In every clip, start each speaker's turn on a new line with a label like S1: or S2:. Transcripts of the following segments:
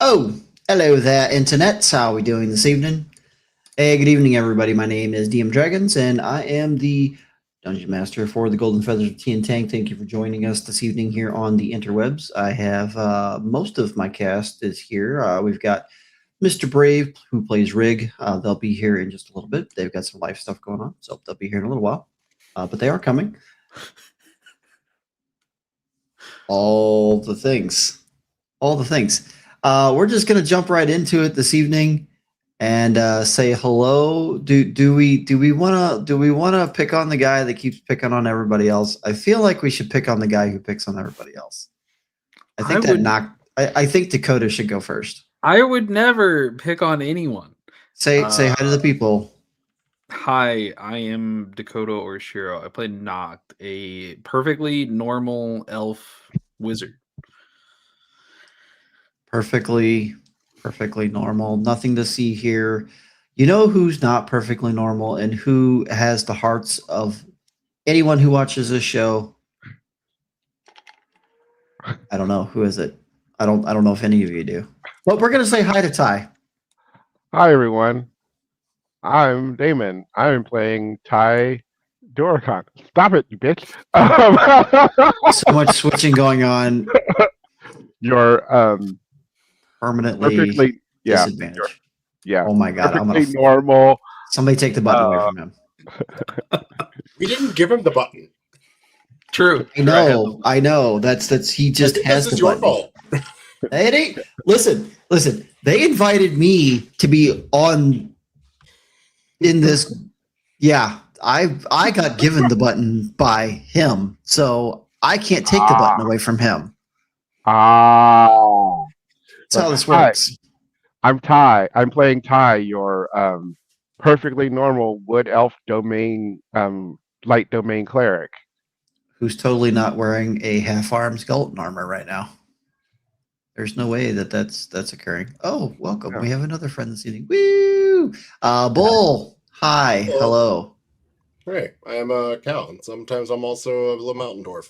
S1: Oh, hello there, Internet. How are we doing this evening? Hey, good evening, everybody. My name is DM Dragons, and I am the Dungeon Master for the Golden Feathers of Tea and Tank. Thank you for joining us this evening here on the interwebs. I have most of my cast is here. We've got Mr. Brave, who plays Rig. They'll be here in just a little bit. They've got some life stuff going on, so they'll be here in a little while. But they are coming. All the things. All the things. We're just going to jump right into it this evening and say hello. Do we want to pick on the guy that keeps picking on everybody else? I feel like we should pick on the guy who picks on everybody else. I think Dakota should go first.
S2: I would never pick on anyone.
S1: Say hi to the people.
S2: Hi, I am Dakota Orshiro. I play Noct, a perfectly normal elf wizard.
S1: Perfectly normal. Nothing to see here. You know who's not perfectly normal and who has the hearts of anyone who watches this show? I don't know. Who is it? I don't know if any of you do. But we're gonna say hi to Ty.
S3: Hi everyone. I'm Damon. I'm playing Ty Doricon. Stop it, you bitch.
S1: So much switching going on.
S3: You're
S1: Permanently
S3: perfectly
S1: disadvantaged.
S3: Yeah.
S1: Oh my god.
S3: Perfectly normal.
S1: Somebody take the button away from him.
S4: We didn't give him the button.
S2: True.
S1: I know. That's he just has the
S4: your
S1: button.
S4: fault.
S1: It ain't. Listen. They invited me to be on in this. Yeah, I got given the button by him, so I can't take the button away from him. That's how this works.
S3: I'm Ty. I'm playing Ty, your perfectly normal wood elf domain light domain cleric.
S1: Who's totally not wearing a half-armed skeleton armor right now. There's no way that's occurring. Oh, welcome. Yeah. We have another friend this evening. Woo! Bull. Hi. Hello.
S4: Hey, I am a Cal, and sometimes I'm also a little mountain dwarf.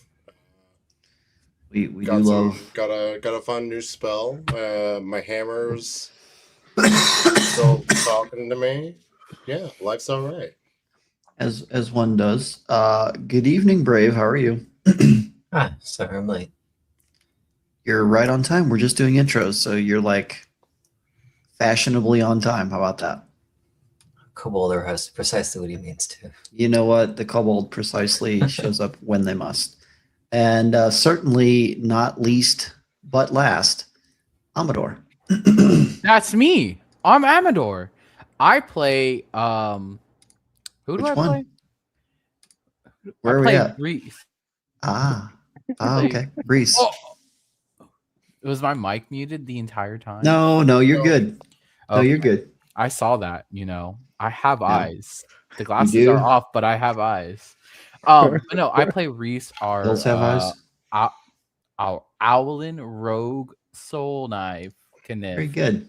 S1: We do love.
S4: Got a fun new spell. My hammer's still talking to me. Yeah, life's all right.
S1: As one does. Good evening, Brave. How are you?
S5: Sorry, I'm late.
S1: You're right on time. We're just doing intros, so you're like fashionably on time. How about that?
S5: Kobolder has precisely what he means to.
S1: You know what? The kobold precisely shows up when they must. And certainly not least, but last, Amador.
S6: That's me. I'm Amador. I play who do
S1: Which
S6: I
S1: one?
S6: play?
S1: Where are we at?
S6: Reese.
S1: Okay. Reese.
S6: Oh. Was my mic muted the entire time?
S1: No, you're good.
S6: Okay.
S1: No, you're good.
S6: I saw that, I have eyes. The glasses are off, but I have eyes. But no, I play Reese, our
S1: Hills have eyes.
S6: Our Owlin Rogue Soul Knife Kniff.
S1: Very good.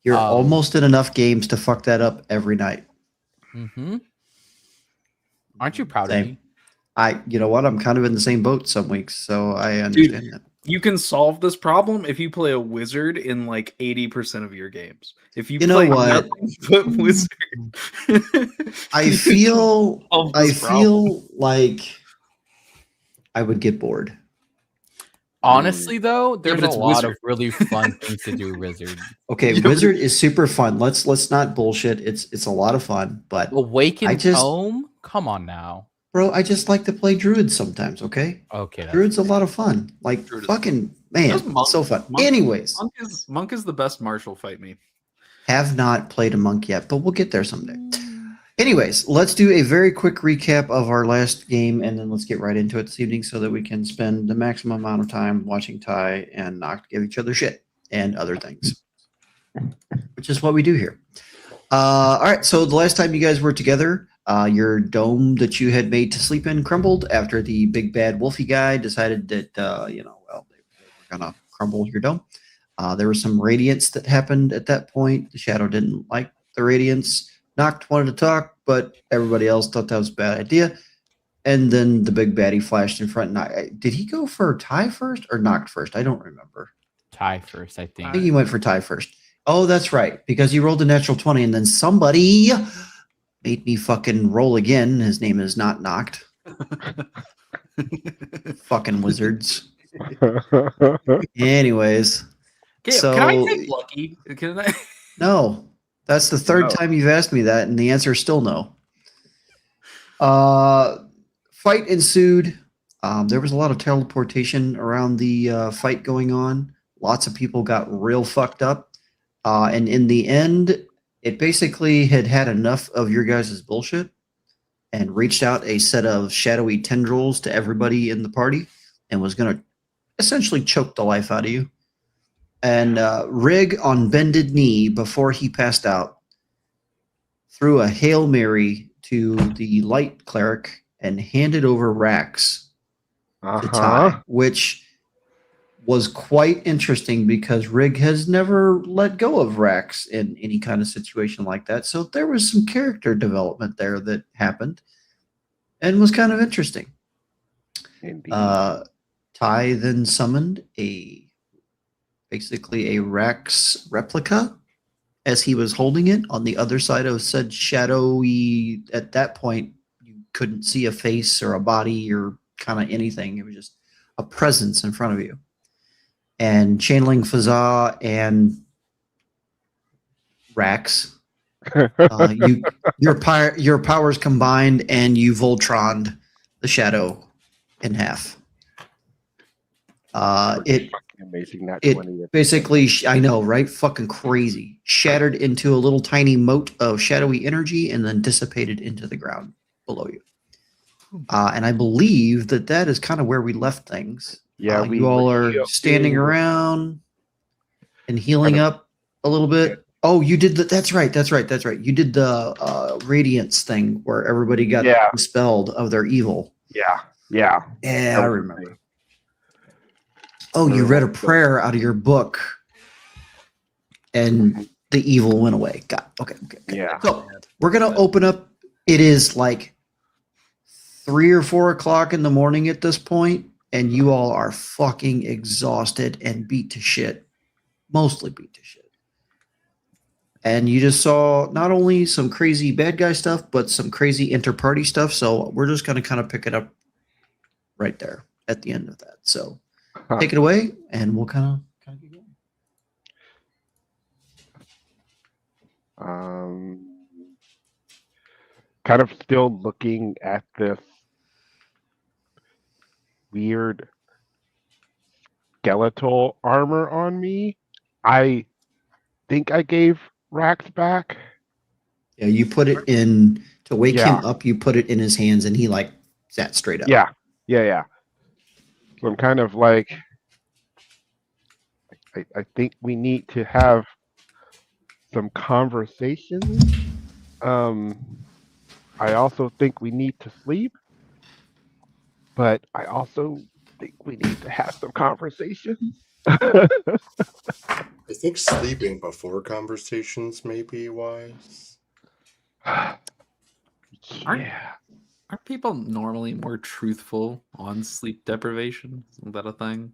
S1: You're almost in enough games to fuck that up every night.
S6: Mm-hmm. Aren't you proud of me?
S1: You know what? I'm kind of in the same boat some weeks, so I understand that.
S2: You can solve this problem if you play a wizard in like 80% of your games. If you
S1: know
S2: play
S1: what?
S2: nothing but wizard,
S1: I feel like I would get bored.
S6: Honestly, though, there's a lot
S2: wizard.
S6: of really fun things to do. Wizard.
S1: Okay, wizard is super fun. Let's not bullshit. It's a lot of fun, but
S6: Awakened Tome. Come on now.
S1: Bro, I just like to play druids sometimes, okay?
S6: Okay.
S1: Druid's a lot of fun. Like, fucking, man, so fun. Anyways.
S2: Monk is the best martial, fight me.
S1: Have not played a monk yet, but we'll get there someday. Anyways, let's do a very quick recap of our last game, and then let's get right into it this evening so that we can spend the maximum amount of time watching Ty and Noct give each other shit and other things, which is what we do here. All right, so the last time you guys were together, your dome that you had made to sleep in crumbled after the big bad wolfy guy decided that, they were going to crumble your dome. There was some radiance that happened at that point. The shadow didn't like the radiance. Noct wanted to talk, but everybody else thought that was a bad idea. And then the big baddie flashed in front. Did he go for Ty first or Noct first? I don't remember.
S6: Ty first, I think.
S1: I think you went for Ty first. Oh, that's right. Because you rolled a natural 20 and then somebody made me fucking roll again. His name is not Knocked. Fucking wizards. Anyways.
S2: Can I take lucky? Can I?
S1: No. That's the third
S3: No.
S1: time you've asked me that, and the answer is still no. Fight ensued. There was a lot of teleportation around the fight going on. Lots of people got real fucked up. And in the end, it basically had enough of your guys' bullshit and reached out a set of shadowy tendrils to everybody in the party and was going to essentially choke the life out of you. And Rig, on bended knee before he passed out, threw a Hail Mary to the light cleric and handed over Rax to Ty, which was quite interesting because Rig has never let go of Rax in any kind of situation like that. So there was some character development there that happened and was kind of interesting.
S3: Indeed.
S1: Ty then summoned basically a Rax replica as he was holding it on the other side of said shadowy. At that point, you couldn't see a face or a body or kind of anything. It was just a presence in front of you. And channeling Fazah and Rax, your powers combined, and you Voltroned the shadow in half. It
S3: Amazing. That
S1: it
S3: 20.
S1: basically, I know, right? Fucking crazy. Shattered into a little tiny mote of shadowy energy and then dissipated into the ground below you. And I believe that is kind of where we left things.
S3: Yeah,
S1: you all are standing around and healing up a little bit. Oh, you did that. That's right. You did the radiance thing where everybody got dispelled of their evil.
S3: Yeah.
S1: Yeah, I remember. Oh, you read a prayer out of your book and the evil went away. Okay.
S3: Yeah.
S1: So we're going to open up. It is like 3 or 4 o'clock in the morning at this point, and you all are fucking exhausted and beat to shit. Mostly beat to shit. And you just saw not only some crazy bad guy stuff, but some crazy inter-party stuff. So we're just going to kind of pick it up right there at the end of that. So take it away, and we'll kind of get going.
S3: Kind of still looking at this weird skeletal armor on me. I think I gave Rax back.
S1: Yeah, you put it in to wake him up. You put it in his hands, and he like sat straight up.
S3: Yeah. So I'm kind of like, I think we need to have some conversations. I also think we need to sleep, but I also think we need to have some conversations.
S4: I think sleeping before conversations may be wise.
S3: Yeah.
S2: Aren't people normally more truthful on sleep deprivation? Isn't that a thing?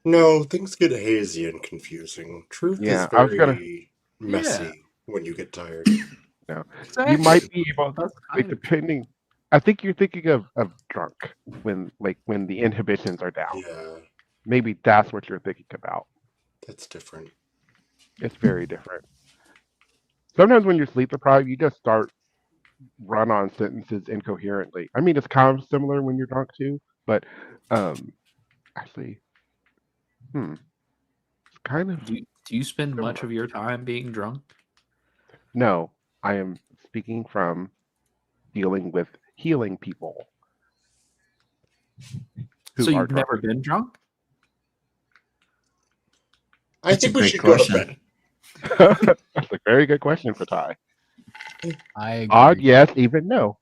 S4: No, things get hazy and confusing. Truth
S3: Yeah,
S4: is
S3: I was
S4: very messy when you get tired.
S3: No.
S2: Exactly.
S3: You might be able to,
S2: That's
S3: like,
S2: kind of-
S3: depending. I think you're thinking of drunk when the inhibitions are down.
S4: Yeah,
S3: Maybe that's what you're thinking about.
S4: that's different.
S3: It's very different. Sometimes when you're sleep deprived, you just start run on sentences incoherently. I mean, it's kind of similar when you're drunk too, but actually, it's kind of
S2: Do you spend much of your time being drunk?
S3: no. I am speaking from dealing with healing people. who
S2: So
S3: are
S2: you've never been drunk?
S4: I
S1: That's a
S4: think we
S1: great
S4: should go to
S1: question.
S4: bed.
S3: That's a very good question for Ty.
S6: I agree.
S3: Odd, yes, even no.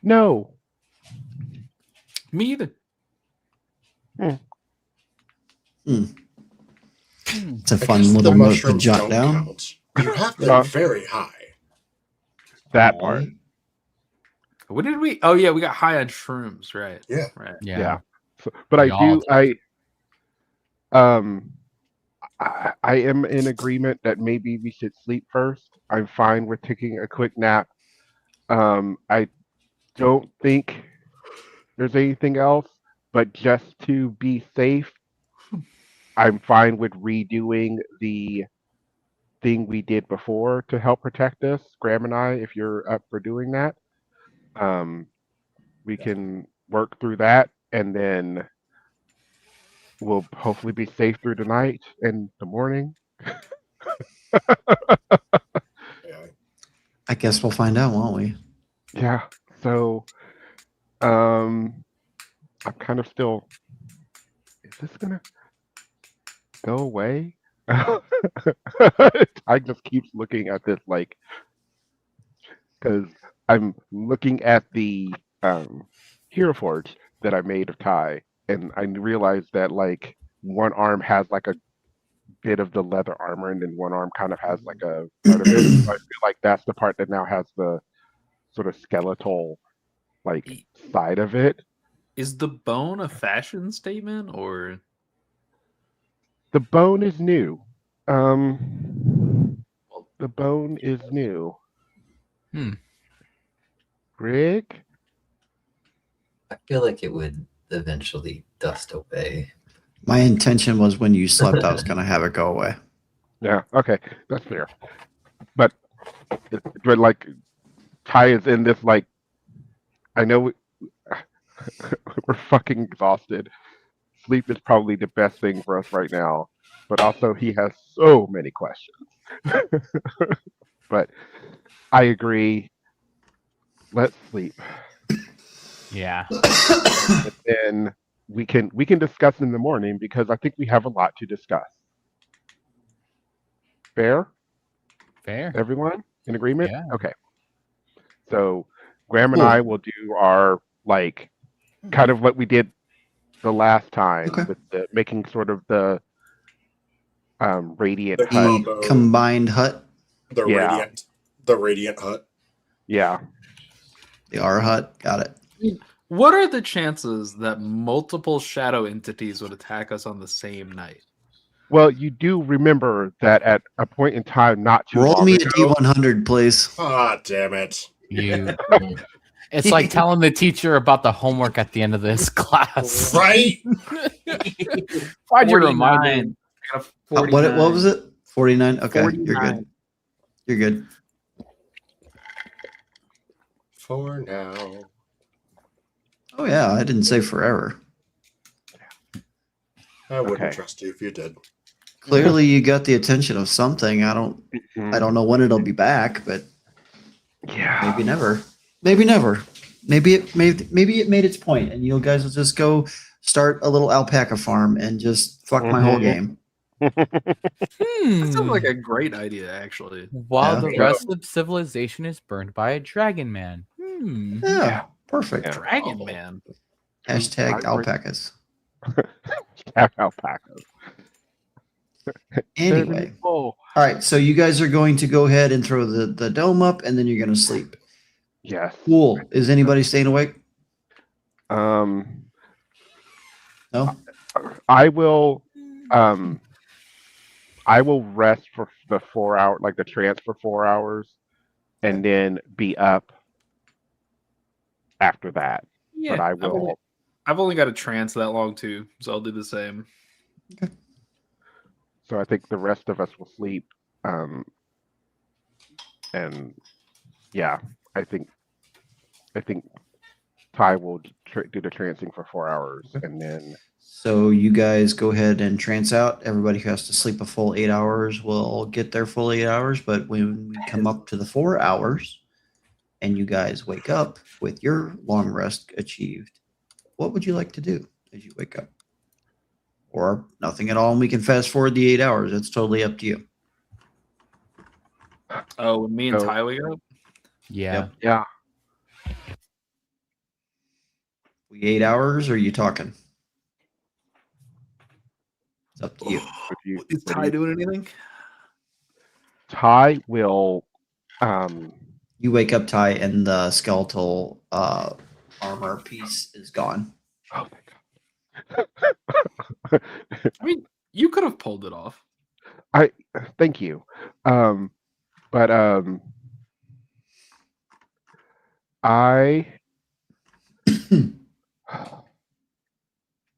S3: No.
S2: Me either.
S1: It's a
S4: I
S1: fun
S4: guess
S1: little
S4: the
S1: note to
S4: mushrooms
S1: jot
S4: don't
S1: down.
S4: count. You have been very high.
S3: That part.
S2: What did we? Oh yeah, we got high on shrooms, right?
S4: Yeah.
S2: Right.
S6: Yeah.
S3: Yeah. But
S6: We all
S3: I am in agreement that maybe we should sleep first. I'm fine with taking a quick nap. I don't think there's anything else, but just to be safe, I'm fine with redoing the thing we did before to help protect us, Graham and I, if you're up for doing that. We can work through that, and then we'll hopefully be safe through the night and the morning.
S4: Yeah.
S1: I guess we'll find out, won't we?
S3: Yeah. So, I'm kind of still. Is this gonna go away? I just keeps looking at this like, because I'm looking at the Hero Forge that I made of Ty, and I realized that like one arm has like a bit of the leather armor, and then one arm kind of has like a part of it. So I feel like that's the part that now has the sort of skeletal like side of it.
S2: Is the bone a fashion statement or?
S3: The bone is new. The bone is new. Rick?
S5: I feel like it would eventually dust away.
S1: My intention was when you slept, I was going to have it go away.
S3: Yeah, okay, that's fair. But like Ty is in this like, I know we're fucking exhausted. Sleep is probably the best thing for us right now, but also he has so many questions. But I agree. Let's sleep.
S6: Yeah.
S3: And then we can discuss in the morning because I think we have a lot to discuss. Fair?
S6: Fair.
S3: Everyone in agreement?
S6: Yeah.
S3: Okay. So Graham and I will do our like kind of what we did the last time
S1: Okay.
S3: with the making sort of the radiant
S4: The
S3: hut.
S1: The combined hut,
S3: Yeah.
S4: The radiant hut.
S3: Yeah.
S1: the R hut. Got it.
S2: What are the chances that multiple shadow entities would attack us on the same night?
S3: Well, you do remember that at a point in time not too
S1: Roll
S3: long
S1: me a
S3: ago,
S1: D100, please.
S4: Ah, damn it.
S6: You. It's like telling the teacher about the homework at the end of this class.
S4: Right?
S6: Why'd you remind me?
S2: 49. I got a
S1: What
S2: 49.
S1: was it? 49? Okay, you're
S2: 49.
S1: good. You're good.
S4: For now.
S1: Oh, yeah, I didn't say forever.
S4: I wouldn't
S3: Okay.
S4: trust you if you did.
S1: Clearly, you got the attention of something. I don't know when it'll be back, but
S3: Yeah.
S1: maybe never. Maybe never. Maybe it made its point, and you guys will just go start a little alpaca farm and just fuck my whole
S3: Mhm.
S1: game.
S2: That sounds like a great idea, actually.
S6: While
S1: Yeah.
S6: the rest of civilization is burned by a dragon man.
S1: Yeah, perfect.
S3: Yeah.
S2: Dragon Man.
S1: Hashtag
S3: I agree.
S1: alpacas.
S3: Alpacas.
S1: Anyway,
S3: Oh,
S1: all right. So you guys are going to go ahead and throw the dome up, and then you're going to sleep.
S3: yes.
S1: Cool. Is anybody staying awake?
S3: Um,
S1: No.
S3: I will. I will rest for the 4 hour, like the trance for 4 hours, and then be up after that.
S2: Yeah,
S3: But I will.
S2: I've only got a trance that long too, so I'll do the same.
S3: So I think the rest of us will sleep. And yeah, I think Ty will do the trancing for 4 hours, and then
S1: So you guys go ahead and trance out. Everybody who has to sleep a full 8 hours will get their full 8 hours. But when we come up to the 4 hours and you guys wake up with your long rest achieved, what would you like to do as you wake up? Or nothing at all, and we can fast forward the 8 hours. It's totally up to you.
S2: Oh, when me and
S3: So-
S2: Ty wake up?
S6: Yeah.
S3: yeah,
S1: We 8 hours, or are you talking? It's up to you.
S3: if you,
S2: Is Ty doing anything?
S3: Ty will.
S1: You wake up, Ty, and the skeletal armor piece is gone.
S3: Oh my god.
S2: I mean, you could have pulled it off.
S3: Thank you. But I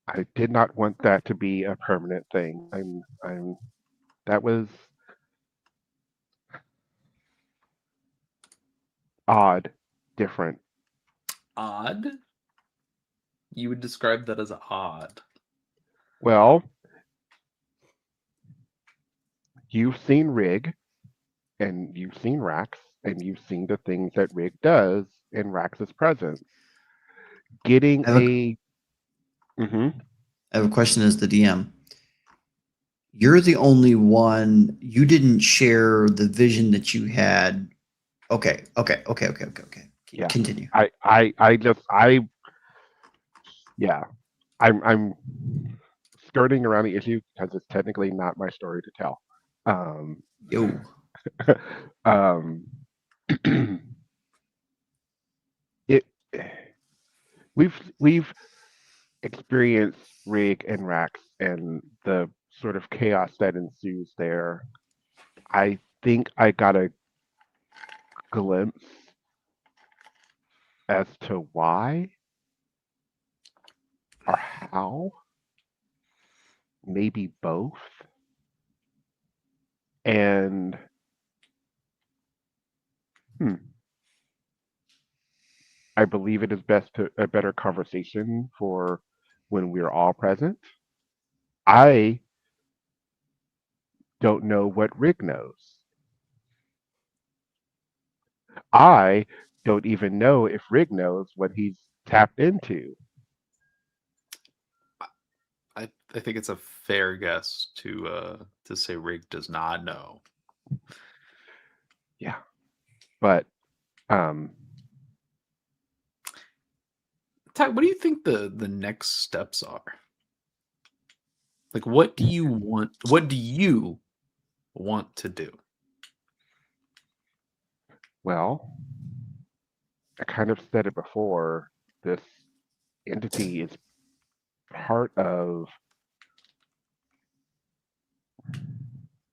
S3: I did not want that to be a permanent thing. That was odd, different.
S2: Odd? You would describe that as odd.
S3: Well, you've seen Rig, and you've seen Rax, and you've seen the things that Rig does in Rax's presence. Getting
S1: I have a-
S3: Mhm.
S1: I have a question as the DM. You're the only one. You didn't share the vision that you had. Okay.
S3: Yeah.
S1: Continue.
S3: Yeah. I'm skirting around the issue because it's technically not my story to tell.
S1: Yo.
S3: um, it we've experienced Rig and Rax and the sort of chaos that ensues there. I think I got a glimpse as to why or how, maybe both. And I believe it is best to a better conversation for when we're all present. I don't know what Rig knows. I don't even know if Rig knows what he's tapped into.
S2: I think it's a fair guess to say Rig does not know.
S3: Yeah. But
S2: Ty, what do you think the next steps are? Like, what do you want? What do you want to do?
S3: well, I kind of said it before. This entity is part of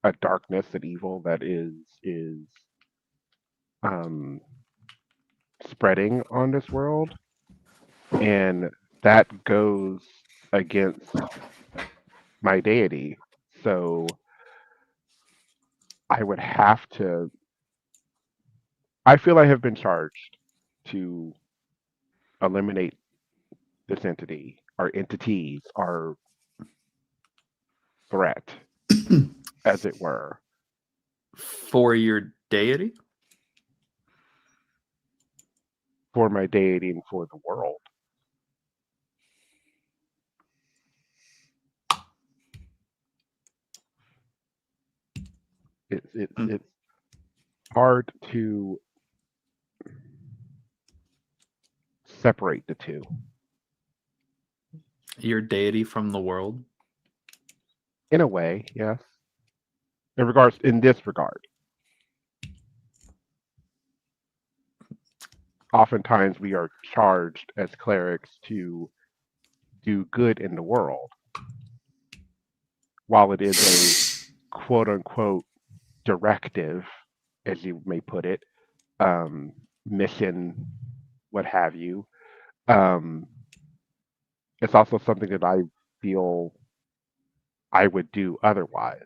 S3: a darkness and evil that is spreading on this world, and that goes against my deity. So I would have to. I feel I have been charged to eliminate this entity, or entities, or threat, as it were.
S2: For your deity?
S3: For my deity and for the world. It's hard to separate the two.
S2: Your deity from the world?
S3: In a way, yes. In this regard. Oftentimes we are charged as clerics to do good in the world, while it is a quote unquote directive, as you may put it, mission, what have you. It's also something that I feel I would do otherwise.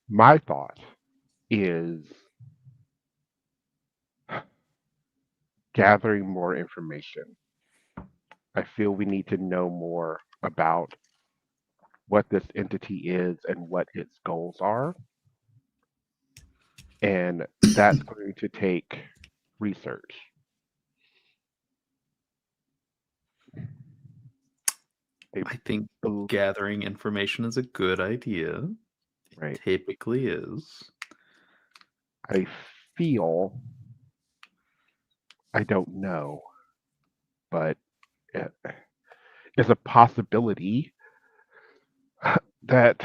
S3: My thought is gathering more information. I feel we need to know more about what this entity is and what its goals are. And that's going to take research.
S2: I think gathering information is a good idea.
S3: Right.
S2: It typically is.
S3: I feel, I don't know, but it's a possibility that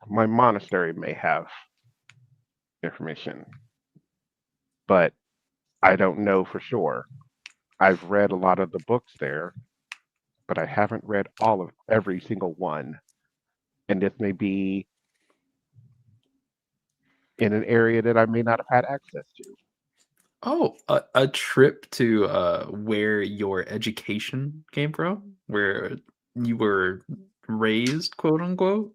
S3: my monastery may have information, but I don't know for sure. I've read a lot of the books there, but I haven't read every single one. And this may be in an area that I may not have had access to.
S2: Oh, a trip to where your education came from, where you were raised, quote unquote.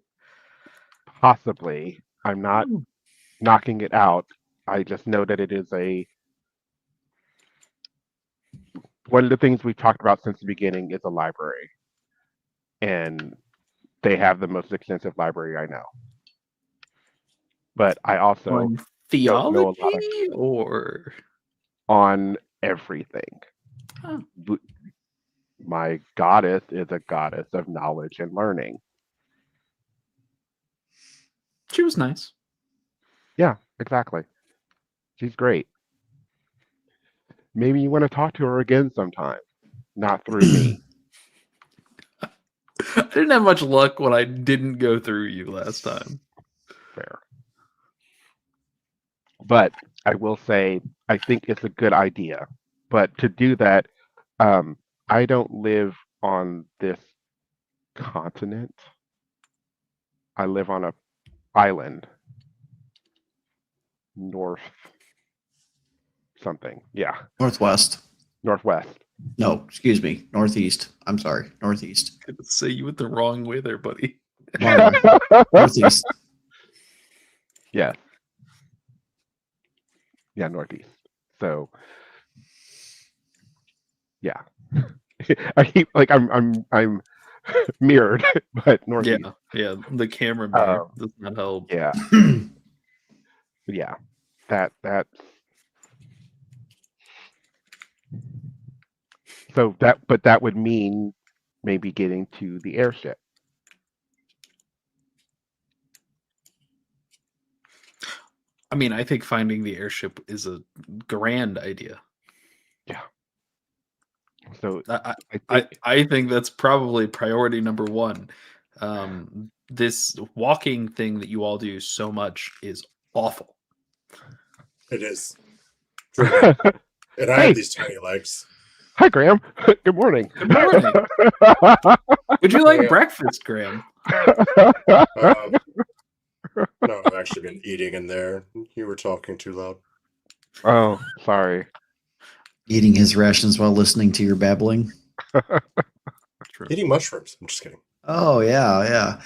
S3: Possibly. I'm not
S2: Hmm.
S3: knocking it out. I just know that it is one of the things we've talked about since the beginning is a library. And they have the most extensive library I know. But I also
S2: On
S3: don't know a lot
S2: theology or
S3: on everything.
S2: Huh.
S3: My goddess is a goddess of knowledge and learning.
S2: she was nice.
S3: Yeah, exactly. She's great. Maybe you want to talk to her again sometime. Not through me.
S2: I didn't have much luck when I didn't go through you last time.
S3: Fair. But I will say, I think it's a good idea. But to do that, I don't live on this continent. I live on a island. North something. Yeah.
S1: Northwest.
S3: Northwest.
S1: No, excuse me. Northeast. I'm sorry. Northeast.
S2: I could say you went the wrong way there, buddy.
S1: Wrong way. Northeast.
S3: Yeah. Yeah, northeast. So yeah. I keep like I'm mirrored, but northeast.
S2: Yeah. The camera mirror does not help.
S3: Yeah. Yeah. That's so that would mean maybe getting to the airship.
S2: I mean, I think finding the airship is a grand idea.
S3: Yeah. So
S2: I think that's probably priority number one. This walking thing that you all do so much is awful.
S4: It is. And I
S3: Hey.
S4: have these tiny legs.
S3: Hi, Graham. Good morning.
S2: Good morning. Would you like breakfast, Graham?
S4: No, I've actually been eating in there. You were talking too loud.
S3: Oh, sorry.
S1: Eating his rations while listening to your babbling.
S2: True.
S4: Eating mushrooms. I'm just kidding.
S1: Oh, yeah.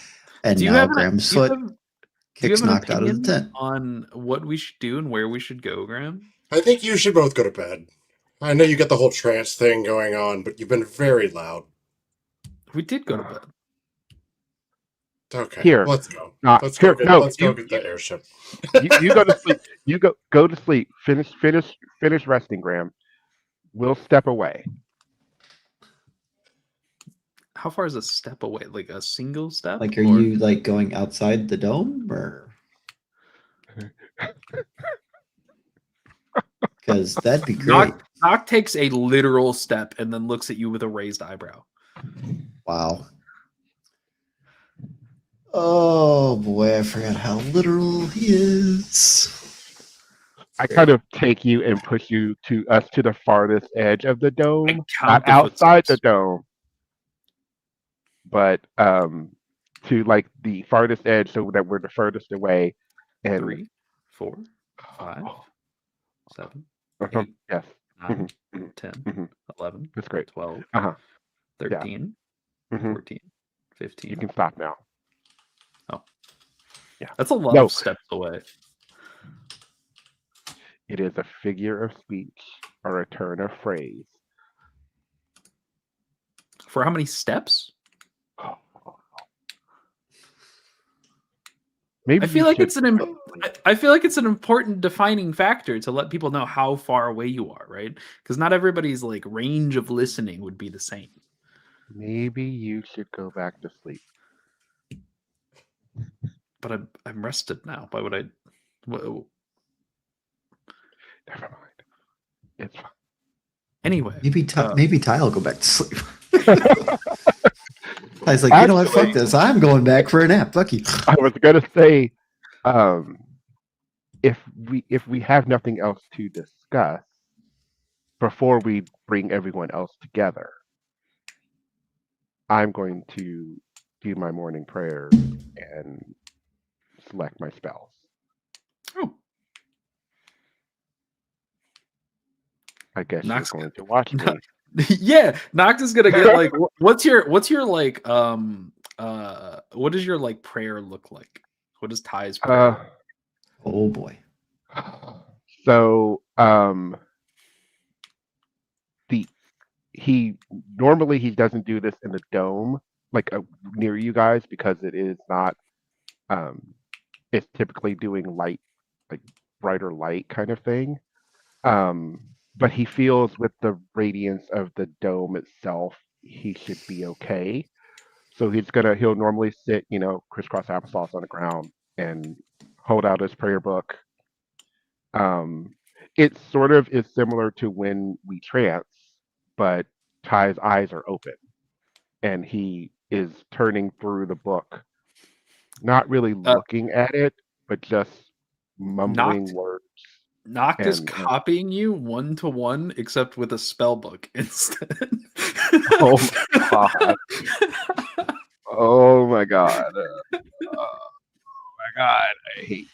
S1: And
S2: Do you
S1: now
S2: have
S1: Graham's
S2: do you
S1: foot
S2: have- do you
S1: kicks
S2: have an
S1: knocked out of the
S2: opinion
S1: tent.
S2: on what we should do and where we should go, Graham?
S4: I think you should both go to bed. I know you got the whole trance thing going on, but you've been very loud.
S2: We did go to bed.
S4: Okay,
S3: Here.
S4: let's go.
S3: Not
S4: Let's go.
S3: here. No,
S4: Let's go get the airship.
S3: you go to sleep. You go to sleep. Finish resting, Graham. We'll step away.
S2: How far is a step away? Like a single step?
S1: Like, are
S2: Or-
S1: you like going outside the dome or? Because that'd be great.
S2: Doc takes a literal step and then looks at you with a raised eyebrow.
S1: Wow. Oh boy, I forgot how literal he is.
S3: I kind of take you and push you to the farthest edge of the
S2: I
S3: dome,
S2: count
S3: not
S2: the
S3: outside the
S2: footsteps.
S3: dome, but to like the farthest edge, so that we're the furthest away. And
S2: 3, 4, 5, 7,
S3: Uh-huh,
S2: 8,
S3: yes,
S2: 9,
S3: mhm,
S2: 10,
S3: mhm.
S2: 11,
S3: That's great.
S2: 12,
S3: Uh-huh.
S2: 13,
S3: Mhm.
S2: 14,
S3: You
S2: 15.
S3: can stop now.
S2: That's a lot
S3: No.
S2: of steps away.
S3: It is a figure of speech or a turn of phrase.
S2: For how many steps?
S3: Maybe
S2: I feel
S3: you
S2: like
S3: should-
S2: it's I feel like it's an important defining factor to let people know how far away you are, right? Because not everybody's like range of listening would be the same.
S3: Maybe you should go back to sleep.
S2: But I'm rested now. Why would I? Wha-
S3: Never mind. It's fine.
S2: Anyway,
S1: Maybe Ty will go back to sleep. I was like, you know what?
S3: Actually-
S1: Fuck this. I'm going back for a nap. Fuck you.
S3: I was gonna say, if we have nothing else to discuss before we bring everyone else together, I'm going to do my morning prayers and select my spells.
S2: Oh,
S3: I guess
S2: Nox-
S3: you're going to watch me.
S2: yeah. Nox is gonna get like, what's your like what does your like prayer look like? What does Ty's prayer?
S1: Oh boy.
S3: So he normally he doesn't do this in the dome like near you guys because it is not it's typically doing light, like brighter light kind of thing. But he feels with the radiance of the dome itself he should be okay. So he'll normally sit, crisscross applesauce on the ground and hold out his prayer book. It sort of is similar to when we trance, but Ty's eyes are open and he is turning through the book, not really looking at it, but just mumbling words.
S2: Noct is
S3: and-
S2: copying you 1-to-1, except with a spell book instead.
S3: Oh my god. Oh my god. I hate.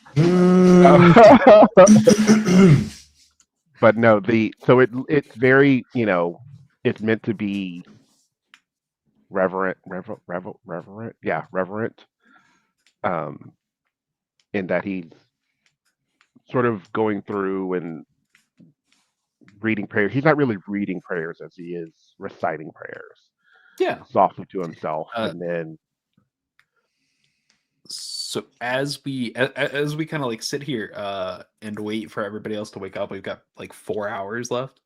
S3: But no, it's very, it's meant to be reverent, yeah, reverent. In that he's sort of going through and reading prayers. He's not really reading prayers as he is reciting prayers
S2: Yeah.
S3: softly to himself, and then
S2: So as we kind of like sit here and wait for everybody else to wake up, we've got like 4 hours left.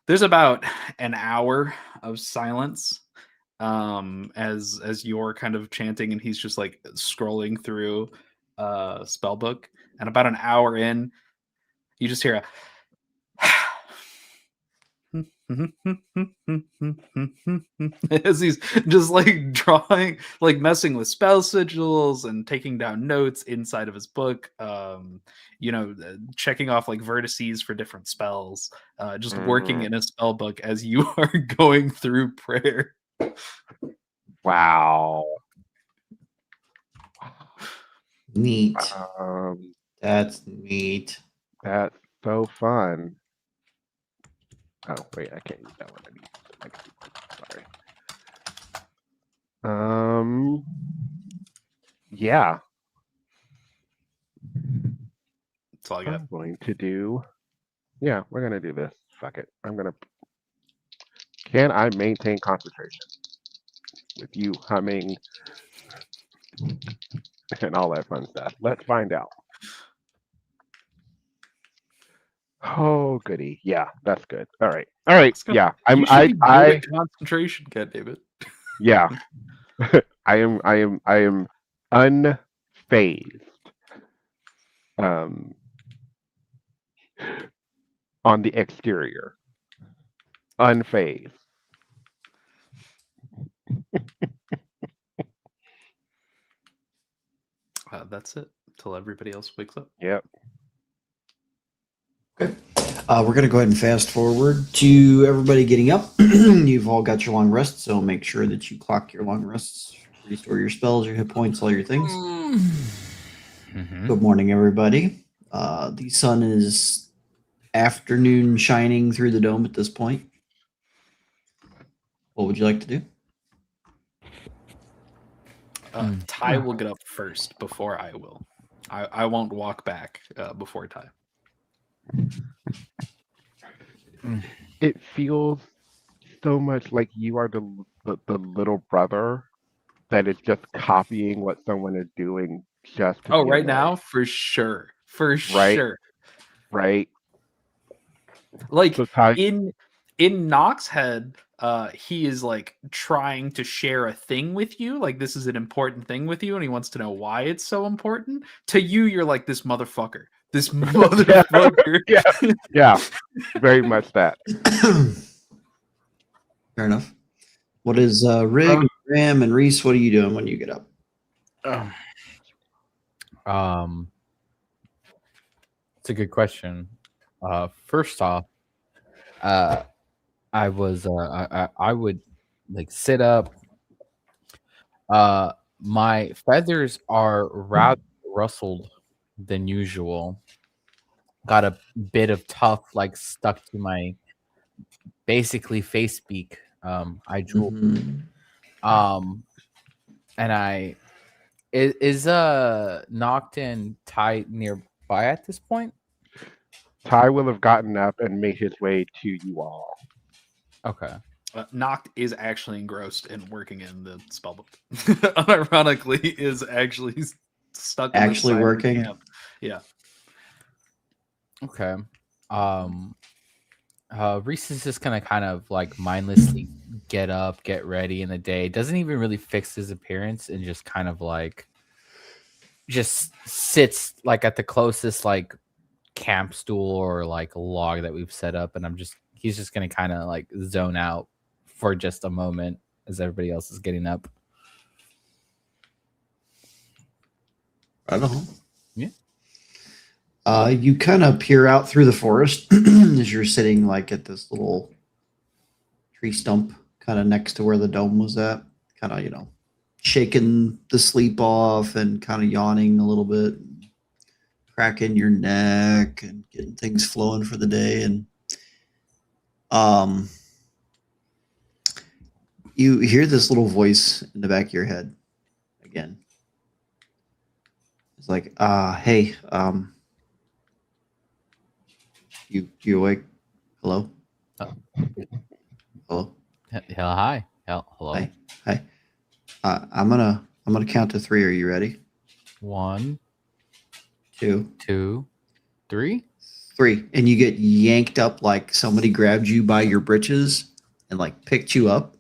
S2: There's about an hour of silence as you're kind of chanting and he's just like scrolling through spell book, and about an hour in you just hear as he's just like drawing, like messing with spell sigils and taking down notes inside of his book, checking off like vertices for different spells, just working in a spell book as you are going through prayer.
S3: wow.
S1: Neat. That's neat.
S3: That's so fun. Oh wait, I can't use that one. I need sorry. Yeah.
S2: That's all I got.
S3: I'm going to do. Yeah, we're gonna do this. Fuck it. Can I maintain concentration with you humming and all that fun stuff? Let's find out. Oh goody. Yeah, that's good. All right. Yeah.
S2: You should be building concentration, goddammit.
S3: Yeah. I am unfazed. On the exterior. Unfazed.
S2: That's it till everybody else wakes up.
S3: Yep.
S1: Okay. We're going to go ahead and fast forward to everybody getting up. You've all got your long rest, so make sure that you clock your long rests, restore your spells, your hit points, all your things. Good morning, everybody. The sun is afternoon shining through the dome at this point. What would you like to do?
S2: Ty will get up first before I will. I won't walk back before Ty.
S3: It feels so much like you are the little brother that is just copying what someone is doing just to
S2: Oh,
S3: be
S2: right
S3: annoying.
S2: now? For sure. For
S3: Right.
S2: sure.
S3: Right.
S2: Like
S3: So Ty,
S2: in Nox's head, he is like trying to share a thing with you, like this is an important thing with you, and he wants to know why it's so important. To you, you're like this motherfucker. This motherfucker.
S3: yeah, very much that.
S1: Fair enough. What is Rig, Graham, and Reese? What are you doing when you get up?
S6: It's a good question. First off, I would like sit up. My feathers are rather rustled than usual. Got a bit of tuft like stuck to my basically face beak. I drool.
S1: Mhm.
S6: And I is Nocton Ty nearby at this point?
S3: Ty will have gotten up and made his way to you all.
S6: Okay.
S2: Noct is actually engrossed and working in the spellbook. Unironically, is actually stuck. in the
S1: Actually
S2: side of the
S1: working?
S2: camp. Yeah.
S6: Okay. Reese is just gonna kind of like mindlessly get up, get ready in the day. Doesn't even really fix his appearance and just kind of like just sits like at the closest like camp stool or like log that we've set up, and he's just gonna kind of like zone out for just a moment as everybody else is getting up.
S1: Right on.
S6: Yeah.
S1: You kind of peer out through the forest as you're sitting like at this little tree stump, kind of next to where the dome was at. Kind of, shaking the sleep off and kind of yawning a little bit, cracking your neck and getting things flowing for the day. And you hear this little voice in the back of your head again. It's like, hey, you awake? Hello? Hello?
S6: Hi. Hello.
S1: Hi. I'm gonna count to 3. Are you ready?
S6: 1,
S1: 2,
S6: 2, 3.
S1: 3. And you get yanked up like somebody grabbed you by your britches and like picked you up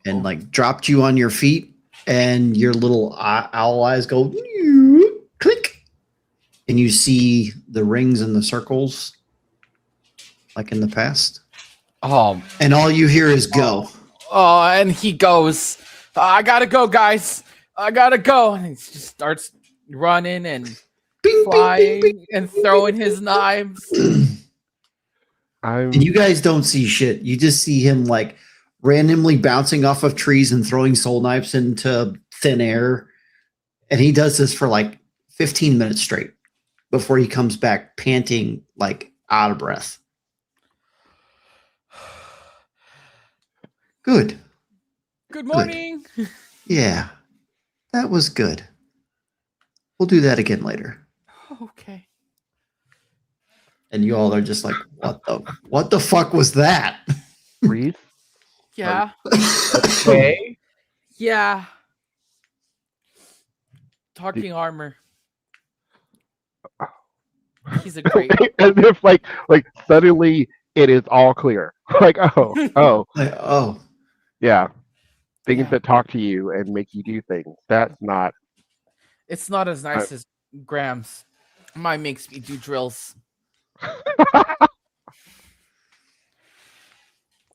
S1: and like dropped you on your feet, and your little owl eyes go click, and you see the rings and the circles like in the past. And all you hear is go.
S6: Oh, and he goes, I gotta go, guys. I gotta go. And he just starts running and
S1: Bing,
S6: flying
S1: bing, bing,
S6: and throwing his knives.
S1: And you guys don't see shit. You just see him like randomly bouncing off of trees and throwing soul knives into thin air. And he does this for like 15 minutes straight before he comes back panting, like out of breath. Good.
S6: Good morning.
S1: Yeah, that was good. We'll do that again later.
S6: Okay.
S1: And you all are just like, what the fuck was that?
S3: Reese,
S6: Yeah.
S3: okay.
S6: Yeah. Talking armor. He's a great.
S3: As if like suddenly it is all clear. Like, oh,
S1: Like, oh,
S3: yeah. Things
S6: Yeah.
S3: that talk to you and make you do things. That's not.
S6: It's not as nice as Graham's. Mine makes me do drills.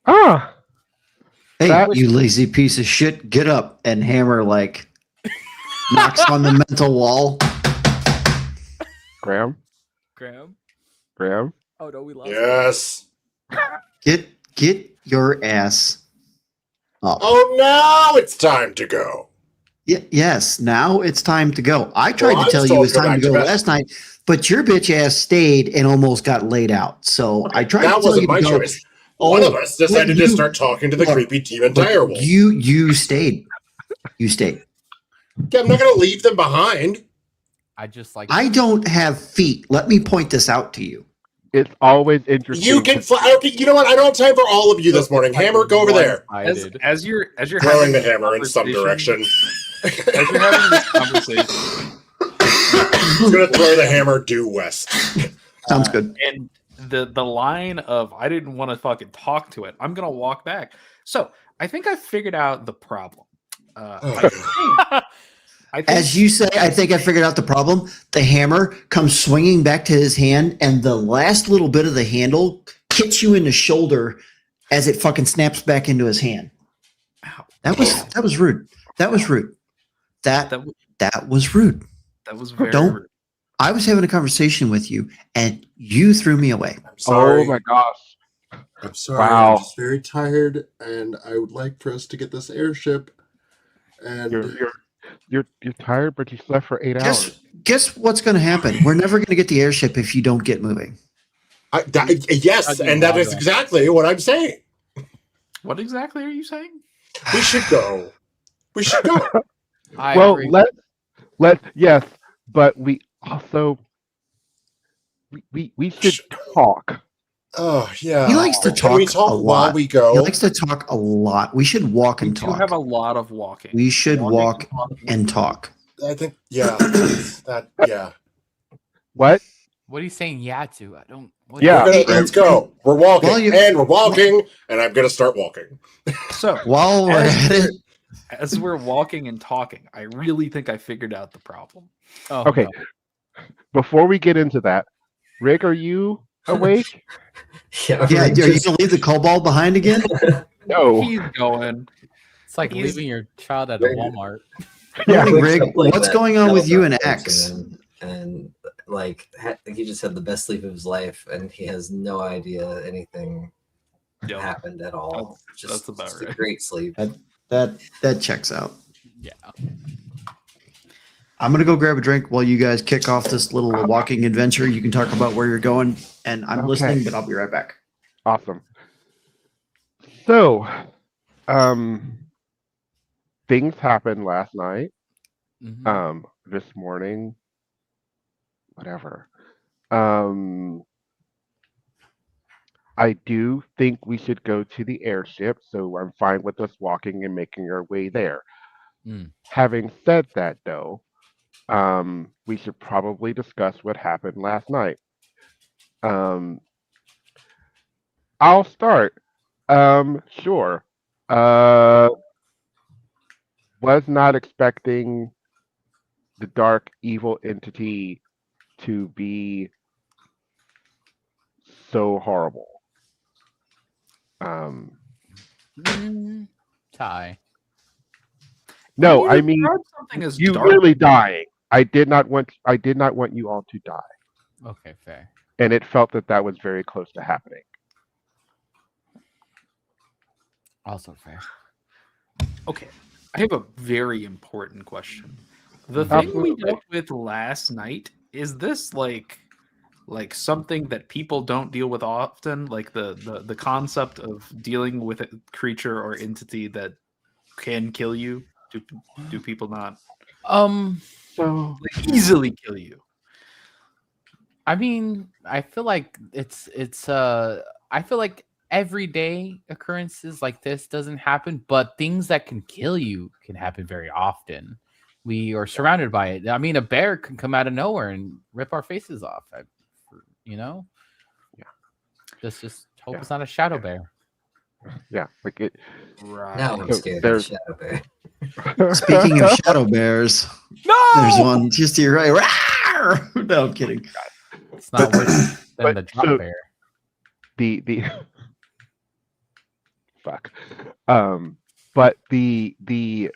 S3: Ah,
S1: hey,
S3: That-
S1: you lazy piece of shit, get up. And Hammer like knocks on the mental wall.
S3: Graham.
S6: Oh no, we lost.
S4: Yes.
S1: Get your ass up.
S4: Oh, now it's time to go.
S1: Yes, now it's time to go. I tried
S4: Well,
S1: to tell
S4: I'm
S1: you it was
S4: still
S1: time to
S4: going
S1: go
S4: back to bed.
S1: last night, but your bitch ass stayed and almost got laid out. So I tried
S4: That
S1: to tell you
S4: wasn't my
S1: to go.
S4: choice. One of us decided to
S1: you-
S4: start talking to the
S1: but-
S4: creepy demon
S1: but
S4: direwolf.
S1: you stayed. You stayed.
S4: Yeah, I'm not going to leave them behind.
S6: I just like.
S1: I don't have feet. Let me point this out to you.
S3: It's always interesting.
S4: You can fly. Okay, you know what? I don't have time for all of you this morning. Hammer, go over there.
S2: As you're
S4: Throwing
S2: having
S4: the
S2: this
S4: hammer in some
S2: conversation-
S4: direction.
S2: As you're having this conversation,
S4: He's going to throw the hammer due west.
S1: Sounds good.
S2: and the line of I didn't want to fucking talk to it. I'm gonna walk back. So I think I figured out the problem. I think
S1: As you say, I think I figured out the problem. The hammer comes swinging back to his hand, and the last little bit of the handle hits you in the shoulder as it fucking snaps back into his hand.
S2: Ow.
S1: That was rude. That was rude.
S2: That
S1: That
S2: w-
S1: that was rude.
S2: that was very
S1: Don't-
S2: rude.
S1: I was having a conversation with you, and you threw me away.
S4: I'm sorry.
S3: Oh my gosh.
S4: I'm sorry.
S3: Wow.
S4: I'm just very tired, and I would like for us to get this airship. And
S3: You're tired, but you slept for 8 hours.
S1: Guess what's going to happen? We're never going to get the airship if you don't get moving.
S4: yes, and that is exactly what I'm saying.
S2: What exactly are you saying?
S4: We should go. We should go.
S6: I
S3: Well,
S6: agree.
S3: let's yes, but we also we should talk.
S4: Oh yeah.
S1: He likes to
S4: Can we
S1: talk
S4: talk
S1: a
S4: while
S1: lot.
S4: we
S1: He
S4: go?
S1: likes to talk a lot. We should walk
S2: We
S1: and
S2: do
S1: talk.
S2: have a lot of walking.
S1: We should walk
S2: talking.
S1: and talk.
S4: I think yeah. that yeah.
S3: What?
S6: What are you saying? Yeah, to I don't. What
S3: Yeah.
S1: Hey,
S4: Let's go. We're walking,
S1: While you-
S4: and we're walking, and I'm gonna start walking.
S2: So
S1: While we're at it,
S2: as we're walking and talking, I really think I figured out the problem.
S6: Oh,
S3: Okay.
S6: no.
S3: Before we get into that, Rick, are you awake?
S5: Yeah,
S1: yeah, are
S5: Rick
S1: you
S5: just-
S1: going to leave the cobalt behind again?
S3: No.
S2: He's going.
S6: It's like
S2: He's-
S6: leaving your child at a Walmart.
S3: Yeah.
S1: Morning,
S5: wakes
S1: Rig.
S5: up like
S1: What's
S5: that
S1: going on with you and
S5: telegraph
S1: X?
S5: person, and like he just had the best sleep of his life, and he has no idea anything
S2: Yep.
S5: happened at all.
S2: That's about
S5: just a
S2: right.
S5: great sleep.
S1: That checks out.
S6: Yeah.
S1: I'm going to go grab a drink while you guys kick off this little walking adventure. You can talk about where you're going, and I'm
S3: Okay.
S1: listening, but I'll be right back.
S3: Awesome. So, things happened last night.
S6: Mhm.
S3: This morning, whatever. I do think we should go to the airship, so I'm fine with us walking and making our way there.
S6: Mm.
S3: Having said that, though, we should probably discuss what happened last night. I'll start. Sure. Was not expecting the dark evil entity to be so horrible.
S6: Tie.
S3: No, I
S2: You
S3: mean
S2: described something as
S3: you
S2: dark.
S3: really dying. I did not want you all to die,
S6: Okay, fair.
S3: and it felt that was very close to happening.
S6: Also fair.
S2: Okay, I have a very important question. The thing we
S3: Absolutely.
S2: dealt with last night, is this like something that people don't deal with often? Like the concept of dealing with a creature or entity that can kill you? Do people not
S3: So
S2: easily kill you?
S6: I mean, I feel like it's I feel like everyday occurrences like this doesn't happen, but things that can kill you can happen very often. We are surrounded by it. I mean, a bear can come out of nowhere and rip our faces off. You know?
S3: Yeah.
S6: Just hope
S3: Yeah.
S6: it's not a shadow bear.
S3: yeah, like it.
S2: Right.
S5: Now I'm
S3: So
S5: scared of the
S3: there's-
S5: shadow bear.
S1: Speaking of shadow bears,
S2: No.
S1: there's one just to your right. Rawr! No, I'm kidding.
S6: It's not worse than
S3: But
S6: the drop
S3: so-
S6: bear.
S3: the fuck but the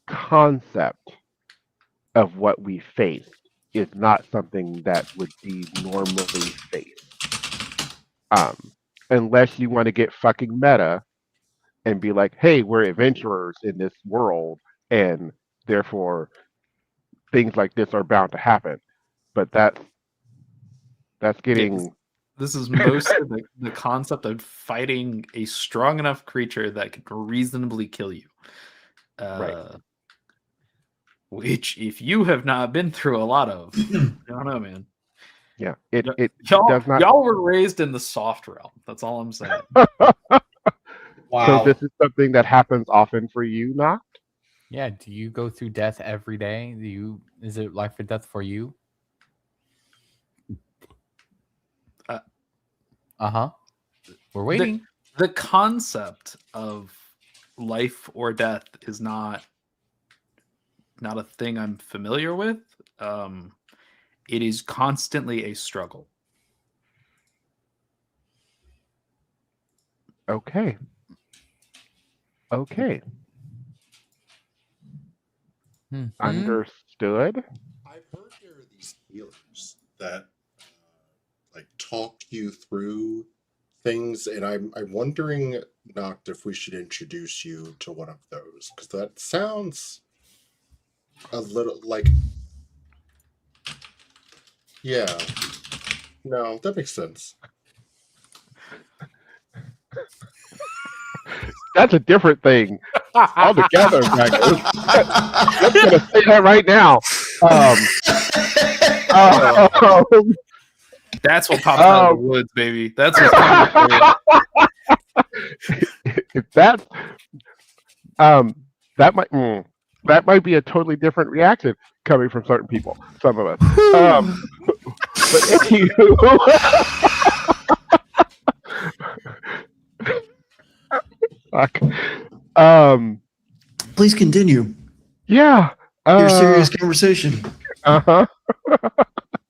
S3: concept of what we face is not something that would be normally faced, unless you want to get fucking meta and be like, hey, we're adventurers in this world and therefore things like this are bound to happen, but that's getting
S2: This is mostly the concept of fighting a strong enough creature that can reasonably kill you.
S3: Right.
S2: Which, if you have not been through a lot of, I don't know, man.
S3: yeah it
S2: Y'all,
S3: does not.
S2: y'all were raised in the soft realm. That's all I'm saying.
S3: So this is something that happens often for you, Noct?
S6: Yeah, do you go through death every day? Is it life or death for you? Uh-huh. We're waiting.
S2: The concept of life or death is not a thing I'm familiar with. It is constantly a struggle.
S3: Okay. Okay,
S6: Mhm.
S3: understood.
S4: I've heard there are these healers that like talk you through things, and I'm wondering, Noct, if we should introduce you to one of those, because that sounds a little like, yeah, no, that makes sense.
S3: That's a different thing altogether, Gregor. I'm gonna say that right now.
S2: That's what pops out of the woods, baby. That's what's coming.
S3: If that's that might be a totally different reaction coming from certain people, some of us. But anywho, fuck.
S1: Please continue
S3: Yeah.
S1: your serious conversation.
S3: Uh-huh.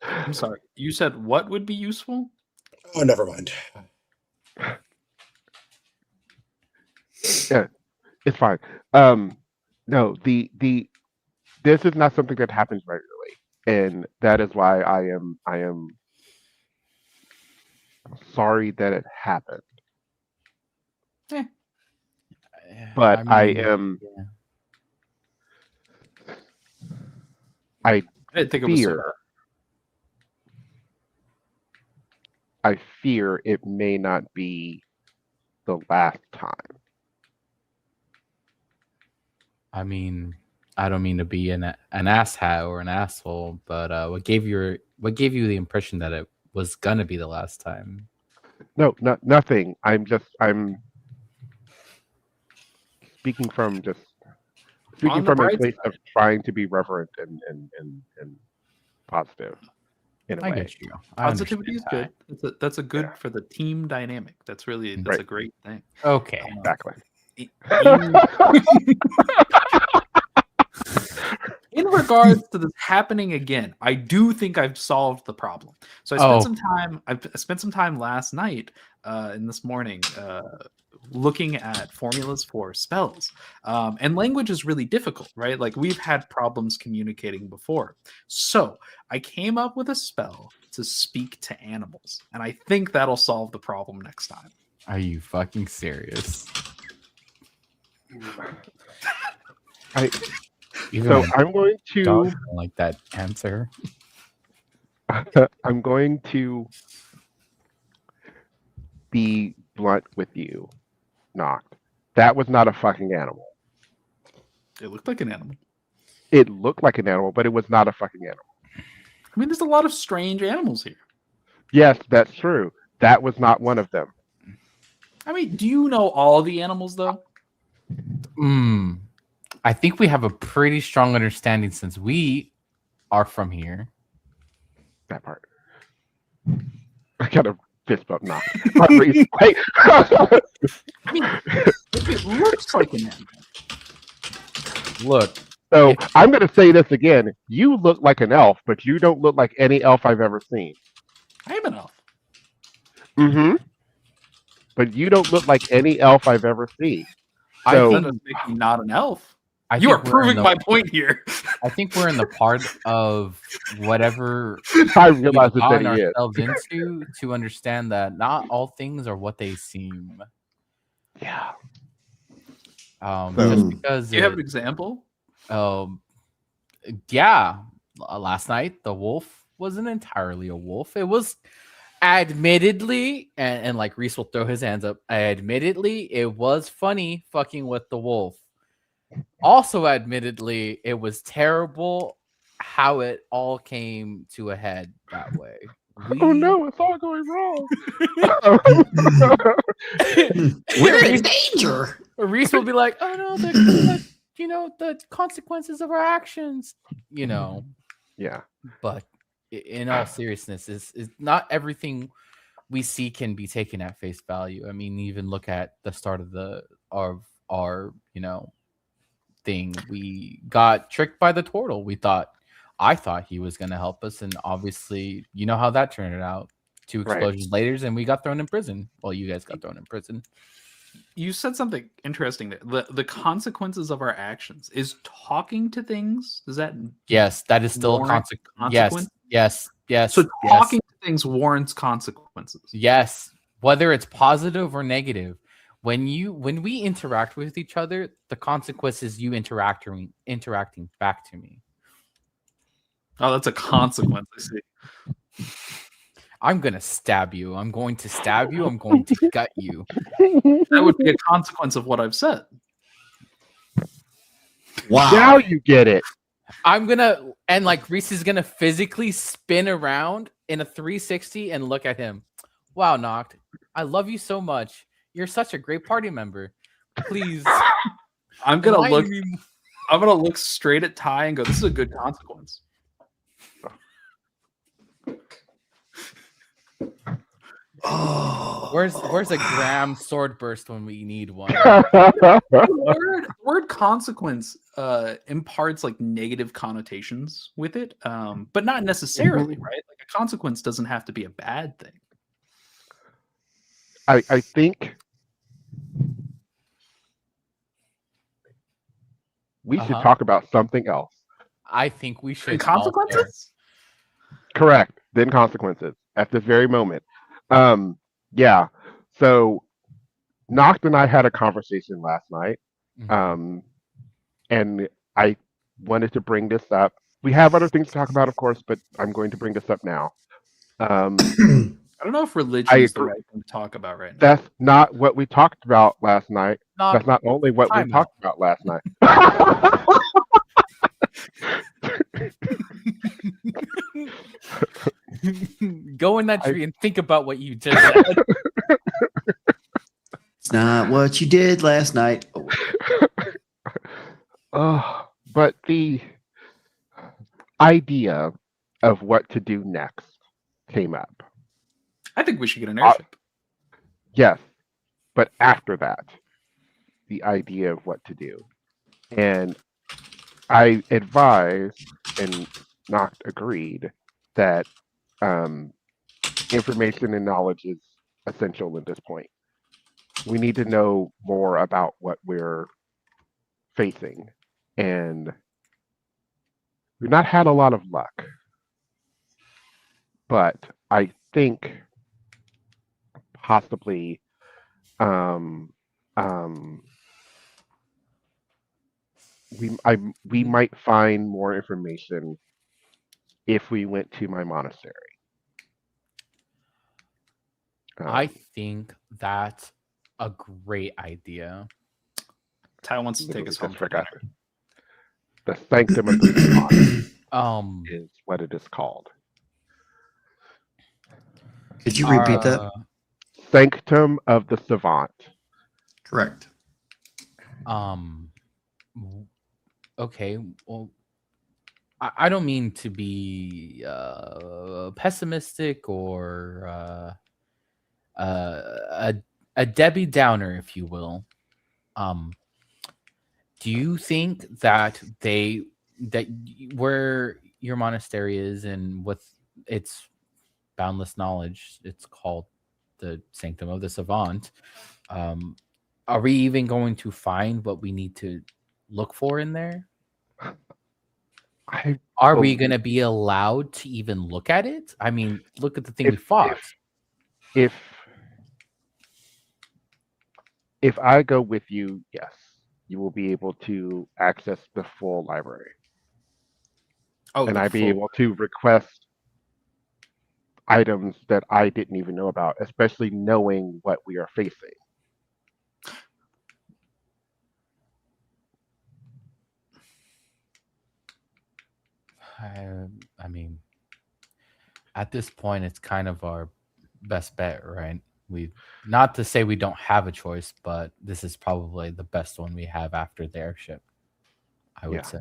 S2: I'm sorry. You said what would be useful?
S4: Oh, never mind.
S3: Yeah, it's fine. No, the this is not something that happens regularly, and that is why I am sorry that it happened. But I
S6: mean,
S3: am.
S6: yeah.
S2: I didn't think it was so
S3: Fear. I fear it may not be the last time.
S6: I mean, I don't mean to be an asshat or an asshole, but what gave you the impression that it was gonna be the last time?
S3: No, nothing. I'm speaking from
S2: On
S3: speaking
S2: the
S3: from a
S2: bright
S3: place of trying to be reverent and positive in a
S6: I
S3: way.
S6: get you. I
S2: Positivity is
S6: understand
S2: good. That's a good
S3: Yeah.
S2: for the team dynamic. That's a
S3: Right.
S2: great thing.
S6: that. Okay.
S3: Exactly.
S2: In regards to this happening again, I do think I've solved the problem. So I spent some time last night and this morning looking at formulas for spells. And language is really difficult, right? Like we've had problems communicating before. So I came up with a spell to speak to animals. And I think that'll solve the problem next time.
S6: Are you fucking serious? Even
S3: So
S6: my
S3: I'm going
S6: dog
S3: to
S6: don't like that answer.
S3: I'm going to be blunt with you, Noct. That was not a fucking animal.
S2: It looked like an animal.
S3: It looked like an animal, but it was not a fucking animal.
S2: I mean, there's a lot of strange animals here.
S3: Yes, that's true. That was not one of them.
S2: I mean, do you know all the animals though?
S6: I think we have a pretty strong understanding since we are from here.
S3: That part. I got a fist bump knock. Hey.
S2: I mean, it looks like an animal.
S6: Look,
S3: So I'm going to say this again. You look like an elf, but you don't look like any elf I've ever seen.
S2: I am an elf.
S3: Mm-hmm. But you don't look like any elf I've ever seen.
S6: I
S3: So-
S2: That
S6: think,
S2: doesn't make me not an elf.
S6: I
S2: You are
S6: think we're in
S2: proving
S6: the-
S2: my point here.
S6: I think we're in the part of whatever
S3: I
S6: we've
S3: realize that
S6: gotten
S3: he is.
S6: ourselves into to understand that not all things are what they seem.
S3: Yeah.
S6: Just because
S2: Do you have an example?
S6: yeah, last night the wolf wasn't entirely a wolf. It was admittedly, and like Reese will throw his hands up, admittedly it was funny fucking with the wolf. Also admittedly it was terrible how it all came to a head that way.
S3: Oh no, it's all going wrong.
S1: We're in danger.
S6: Reese will be like, oh no, the consequences of our actions,
S3: Yeah.
S6: But in all seriousness, is not everything we see can be taken at face value. I mean, even look at the start of our thing. We got tricked by the turtle. I thought he was going to help us, and obviously, you know how that turned out. 2
S3: Right.
S6: explosions later, and we got thrown in prison. Well, you guys got thrown in prison.
S2: You said something interesting there. The consequences of our actions is talking to things. Does that
S6: Yes, that is still a
S2: warrant
S6: consequence. Yes.
S2: so talking to things warrants consequences?
S6: Yes, whether it's positive or negative. When we interact with each other, the consequence is you interacting back to me.
S2: Oh, that's a consequence. I see.
S6: I'm gonna stab you. I'm going to stab you. I'm going to gut you.
S2: That would be a consequence of what I've said.
S1: Wow.
S3: Now you get it.
S6: Reese is gonna physically spin around in a 360 and look at him. Wow, Noct, I love you so much. You're such a great party member. Please,
S2: I'm gonna
S6: enlighten me.
S2: I'm gonna look straight at Ty and go, "This is a good consequence."
S1: Oh.
S6: Where's a Graham sword burst when we need one?
S2: The word consequence imparts like negative connotations with it, but not necessarily, right? Like a consequence doesn't have to be a bad thing.
S3: I think we should
S6: Uh-huh.
S3: talk about something else.
S6: I think we should
S2: And consequences?
S3: Correct. Then consequences at this very moment. Yeah. So Noct and I had a conversation last night.
S6: Mhm.
S3: And I wanted to bring this up. We have other things to talk about, of course, but I'm going to bring this up now.
S2: I don't know if religion is the
S3: agree.
S2: right thing to talk about right now.
S3: That's not what we talked about last night.
S6: Noct,
S3: That's not only what we
S6: time
S3: talked about last night.
S6: go in that tree and think about what you just said.
S1: It's not what you did last night.
S3: But the idea of what to do next came up.
S2: I think we should get an airship.
S3: Yes, but after that, the idea of what to do. And I advised, and Noct agreed, that information and knowledge is essential at this point. We need to know more about what we're facing. And we've not had a lot of luck. But I think possibly we might find more information if we went to my monastery.
S6: I think that's a great idea.
S2: Ty wants to take us home
S3: just
S2: for
S3: forgot
S2: dinner.
S3: the Sanctum of the Savant is what it is called.
S1: Could you repeat that?
S3: Sanctum of the Savant.
S1: Correct.
S6: Okay. Well, I don't mean to be pessimistic or a Debbie Downer, if you will. Do you think that where your monastery is and with its boundless knowledge, it's called the Sanctum of the Savant? Are we even going to find what we need to look for in there? Are we going to be allowed to even look at it? I mean, look at the thing we fought.
S3: If I go with you, yes, you will be able to access the full library.
S2: Oh,
S3: and I'd be able to request items that I didn't even know about, especially knowing what we are facing.
S6: I mean, at this point, it's kind of our best bet, right? Not to say we don't have a choice, but this is probably the best one we have after the airship, I would say.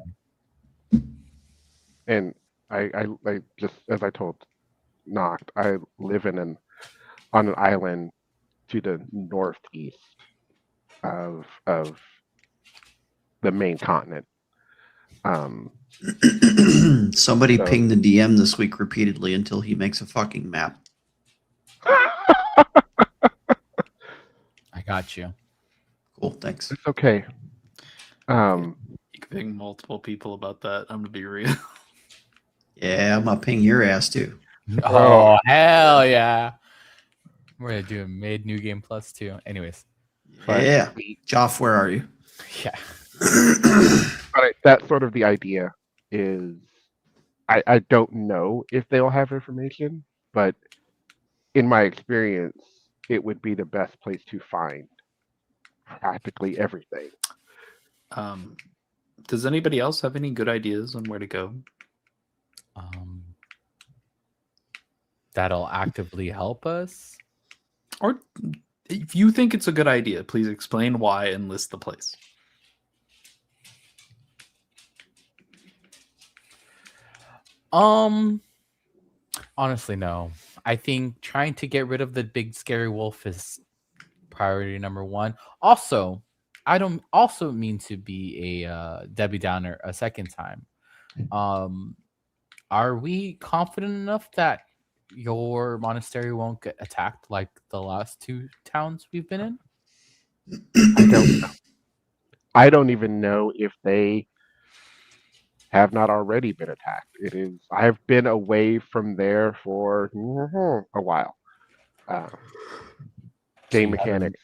S3: And I just, as I told Noct, I live on an island to the northeast of the main continent.
S1: Somebody
S3: So-
S1: pinged the DM this week repeatedly until he makes a fucking map.
S6: I got you.
S1: Cool. Thanks.
S3: It's okay.
S2: You can ping multiple people about that. I'm gonna be real.
S1: Yeah, I'm gonna ping your ass too.
S6: Oh, hell yeah. We're going to do a mid New Game Plus too. Anyways.
S1: Yeah. Joff, where are you?
S6: Yeah.
S3: But that's sort of the idea. Is I don't know if they'll have information, but in my experience, it would be the best place to find practically everything.
S2: Does anybody else have any good ideas on where to go?
S6: That'll actively help us.
S2: Or if you think it's a good idea, please explain why and list the place.
S6: Honestly, no. I think trying to get rid of the big scary wolf is priority number one. Also, I don't also mean to be a Debbie Downer a second time. Are we confident enough that your monastery won't get attacked like the last two towns we've been in?
S3: I don't even know if they have not already been attacked. I have been away from there for a while. Game mechanics.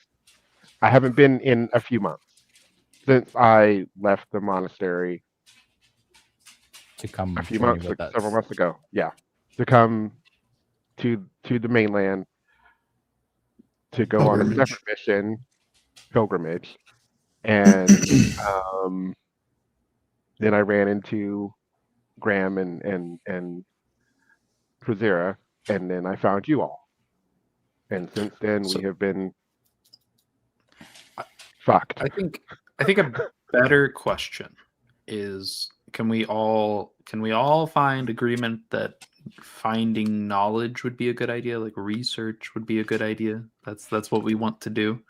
S3: I haven't been in a few months since I left the monastery
S6: To come
S3: a few
S6: journey
S3: months,
S6: with us.
S3: several months ago. Yeah, to come to the mainland to go on a
S1: Pilgrimage.
S3: separate mission, pilgrimage, and then I ran into Graham and Krazira, and then I found you all. And since then,
S2: So-
S3: we have been fucked.
S2: I think a better question is can we all find agreement that finding knowledge would be a good idea, like research would be a good idea? That's what we want to do.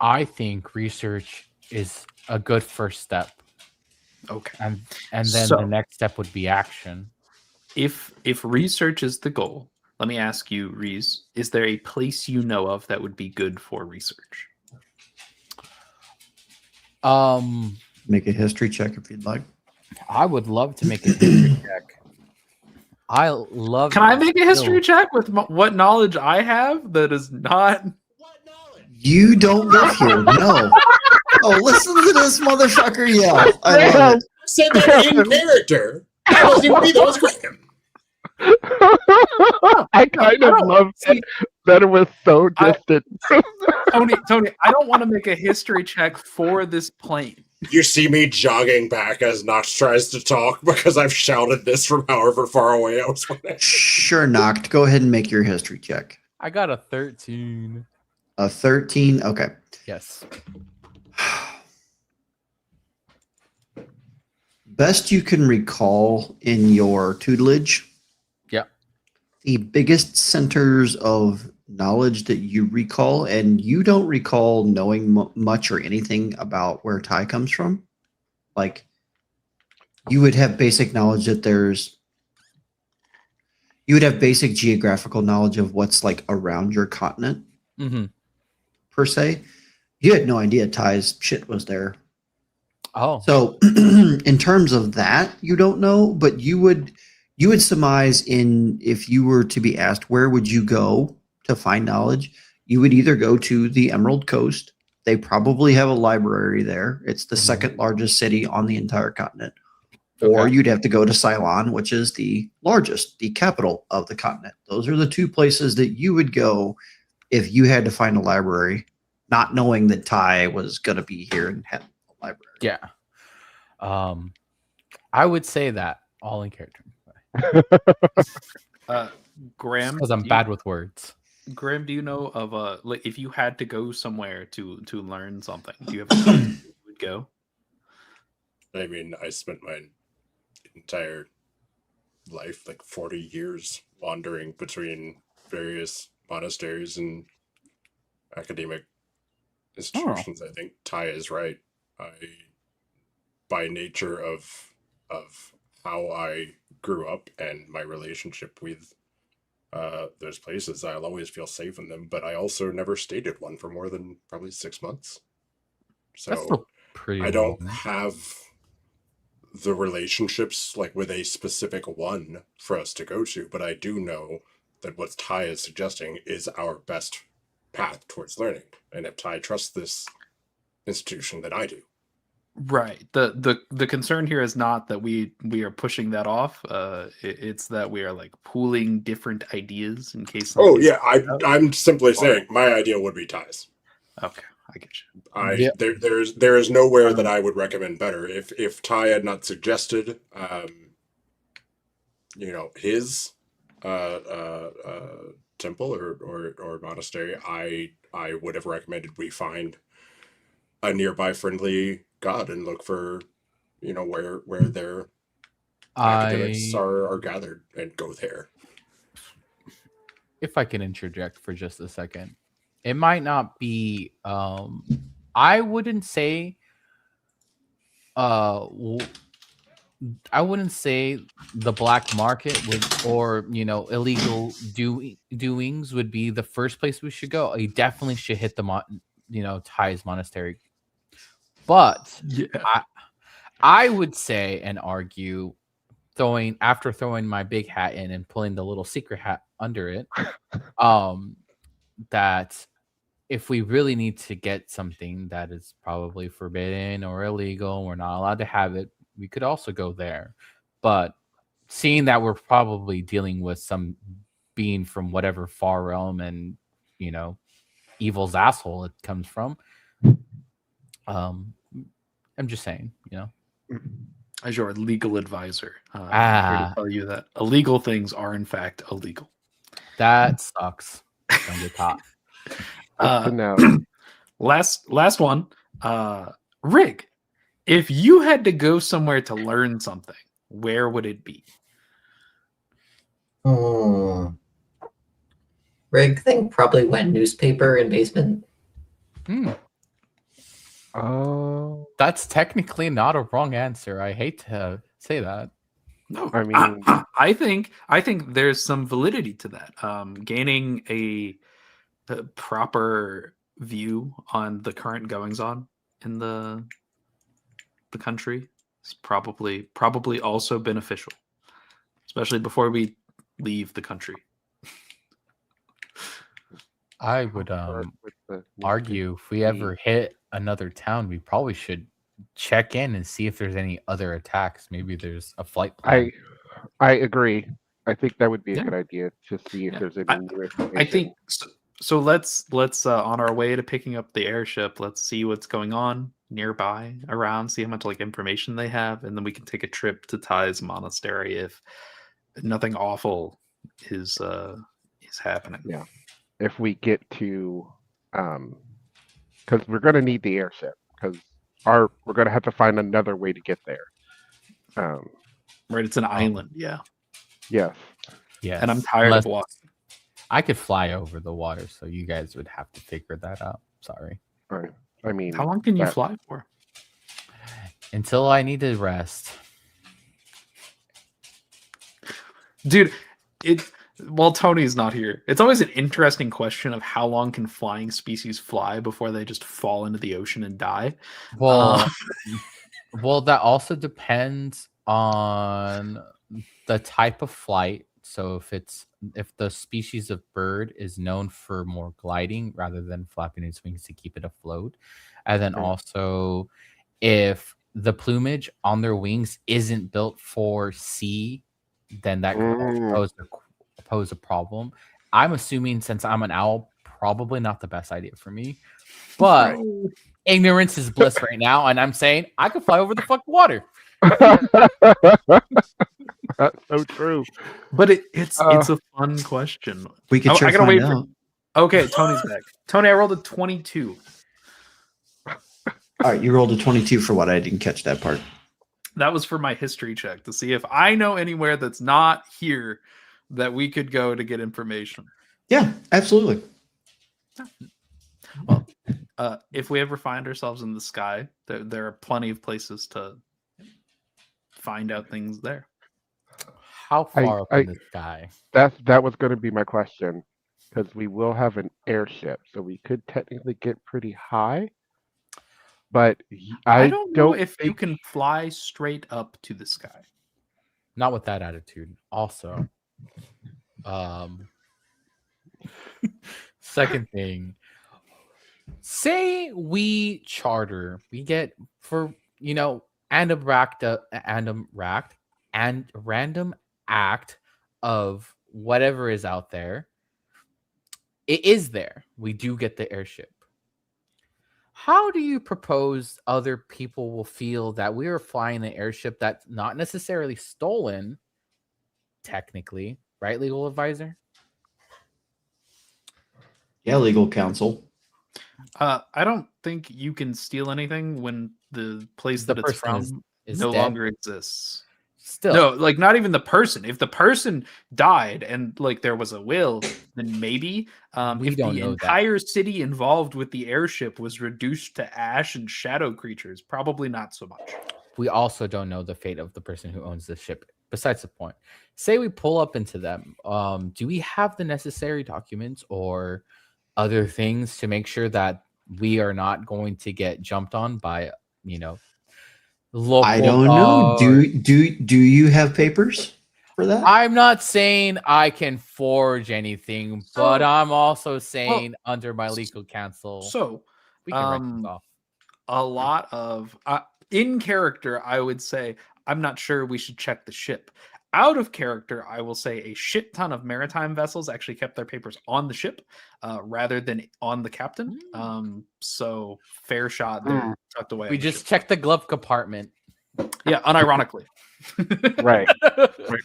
S6: I think research is a good first step.
S2: Okay.
S6: And then
S2: So-
S6: the next step would be action.
S2: If research is the goal, let me ask you, Reese, is there a place you know of that would be good for research?
S1: Make a history check if you'd like.
S6: I would love to make a history check. I love.
S2: Can I make a history check with what knowledge I have that is not?
S1: You don't live here. No. Oh, listen to this motherfucker yell. I love it.
S4: Said that in character. That wasn't even me. That was Graham.
S3: I kind of love that it was so distant.
S2: Tony, I don't want to make a history check for this plane.
S4: You see me jogging back as Nox tries to talk because I've shouted this from however far away I was.
S1: Sure, Noct. Go ahead and make your history check.
S6: I got a 13.
S1: A 13. Okay.
S6: Yes.
S1: Best you can recall in your tutelage.
S6: Yep.
S1: The biggest centers of knowledge that you recall, and you don't recall knowing much or anything about where Tai comes from. Like, you would have basic knowledge that you would have basic geographical knowledge of what's like around your continent
S6: Mm-hmm.
S1: per se. You had no idea Tai's shit was there.
S6: Oh.
S1: So in terms of that, you don't know, but you would surmise if you were to be asked where would you go to find knowledge, you would either go to the Emerald Coast. They probably have a library there. It's the second largest city on the entire continent. Or
S6: Okay.
S1: you'd have to go to Ceylon, which is the largest, the capital of the continent. Those are the two places that you would go if you had to find a library, not knowing that Tai was going to be here and had a library.
S6: Yeah. I would say that all in character
S2: Graham,
S6: because I'm bad with words.
S2: Graham, do you know of like if you had to go somewhere to learn something, do you have a place you would go?
S4: I mean, I spent my entire life, like 40 years, wandering between various monasteries and academic institutions. I think Ty is right. By nature of how I grew up and my relationship with those places. I'll always feel safe in them, but I also never stayed at one for more than probably 6 months.
S6: That's
S4: So
S6: still pretty.
S4: I
S6: long,
S4: don't
S6: isn't it?
S4: have the relationships like with a specific one for us to go to, but I do know that what Ty is suggesting is our best path towards learning. And if Ty trusts this institution, then I do.
S2: Right. The concern here is not that we are pushing that off. It's that we are like pooling different ideas in case.
S4: Oh
S2: something-
S4: yeah, I'm simply saying my idea would be Ty's.
S2: Okay, I get you.
S6: Yeah.
S4: There is nowhere that I would recommend better. If Ty had not suggested his temple or monastery, I would have recommended we find a nearby friendly god and look for where their academics are gathered and go there.
S6: If I can interject for just a second, it might not be. I wouldn't say. I wouldn't say the black market or illegal doings would be the first place we should go. You definitely should hit the Ty's monastery, but
S2: Yeah.
S6: I would say and argue, after throwing my big hat in and pulling the little secret hat under it, that if we really need to get something that is probably forbidden or illegal, we're not allowed to have it, we could also go there. But seeing that we're probably dealing with some being from whatever far realm and evil's asshole it comes from, I'm just saying,
S2: As your legal advisor, I'm here to tell you that illegal things are in fact illegal.
S6: that sucks. Don't get caught.
S3: Good to know.
S2: Last one. Rig, if you had to go somewhere to learn something, where would it be?
S5: Rig thing probably went newspaper in basement.
S3: Oh,
S6: That's technically not a wrong answer. I hate to say that.
S2: No,
S3: I mean-
S2: I think there's some validity to that. Gaining a proper view on the current goings on in the country is probably also beneficial, especially before we leave the country.
S6: I would
S3: with the
S6: argue if we ever hit another town, we probably should check in and see if there's any other attacks. Maybe there's a flight plan.
S3: I agree. I think that would be a
S2: Yeah.
S3: good idea to see if
S2: Yeah.
S3: there's any new information.
S2: I think so. Let's on our way to picking up the airship, let's see what's going on nearby around, see how much like information they have, and then we can take a trip to Ty's monastery if nothing awful is happening.
S3: Yeah. If we get to, because we're going to need the airship, because we're going to have to find another way to get there.
S2: Right, it's an island, yeah.
S3: Yes.
S6: Yes.
S2: And I'm tired
S6: Unless
S2: of walking.
S6: I could fly over the water, so you guys would have to figure that out. Sorry.
S3: Right. I mean,
S2: How long can you
S3: that-
S2: fly for?
S6: Until I need to rest.
S2: Dude, while Tony's not here, it's always an interesting question of how long can flying species fly before they just fall into the ocean and die.
S6: Well, well, that also depends on the type of flight. So if the species of bird is known for more gliding rather than flapping its wings to keep it afloat, and then
S3: Right.
S6: also if the plumage on their wings isn't built for sea, then that could also pose a problem. I'm assuming since I'm an owl, probably not the best idea for me, but ignorance is bliss right now, and I'm saying I could fly over the fucking water.
S3: That's so true.
S2: But it's a fun question.
S1: We could
S2: Oh,
S1: sure
S2: I gotta
S1: find
S2: wait for-
S1: out.
S2: Okay, Tony's back. Tony, I rolled a 22.
S1: All right, you rolled a 22 for what? I didn't catch that part.
S2: That was for my history check to see if I know anywhere that's not here that we could go to get information.
S1: Yeah, absolutely.
S2: Well, if we ever find ourselves in the sky, there are plenty of places to find out things there.
S6: How far up
S3: I
S6: in the sky?
S3: that was going to be my question, because we will have an airship, so we could technically get pretty high. But
S2: I
S3: I
S2: don't know
S3: don't
S2: if you
S3: think.
S2: can fly straight up to the sky.
S6: Not with that attitude. Also, um, second thing, say we charter, we get for random act of whatever is out there. It is there. We do get the airship. How do you propose other people will feel that we are flying the airship that's not necessarily stolen, technically, right, legal advisor?
S1: Yeah, legal counsel.
S2: I don't think you can steal anything when the place
S6: The
S2: that it's
S6: person
S2: from
S6: is
S2: no
S6: dead.
S2: longer exists.
S6: Still,
S2: No, like not even the person. If the person died and like there was a will, then maybe.
S6: We
S2: If
S6: don't
S2: the
S6: know that.
S2: entire city involved with the airship was reduced to ash and shadow creatures, probably not so much.
S6: we also don't know the fate of the person who owns the ship. Besides the point, say we pull up into them. Do we have the necessary documents or other things to make sure that we are not going to get jumped on by, local?
S1: I don't know. Do you have papers for that?
S6: I'm not saying I can forge anything, but
S2: So-
S6: I'm also saying under my legal counsel,
S2: So,
S6: we can write things off.
S2: a lot of in character, I would say I'm not sure we should check the ship. Out of character, I will say a shit ton of maritime vessels actually kept their papers on the ship rather than on the captain. So fair shot there, tucked away.
S6: We
S2: on the
S6: just
S2: ship.
S6: check the glove compartment.
S2: Yeah, unironically.
S3: Right.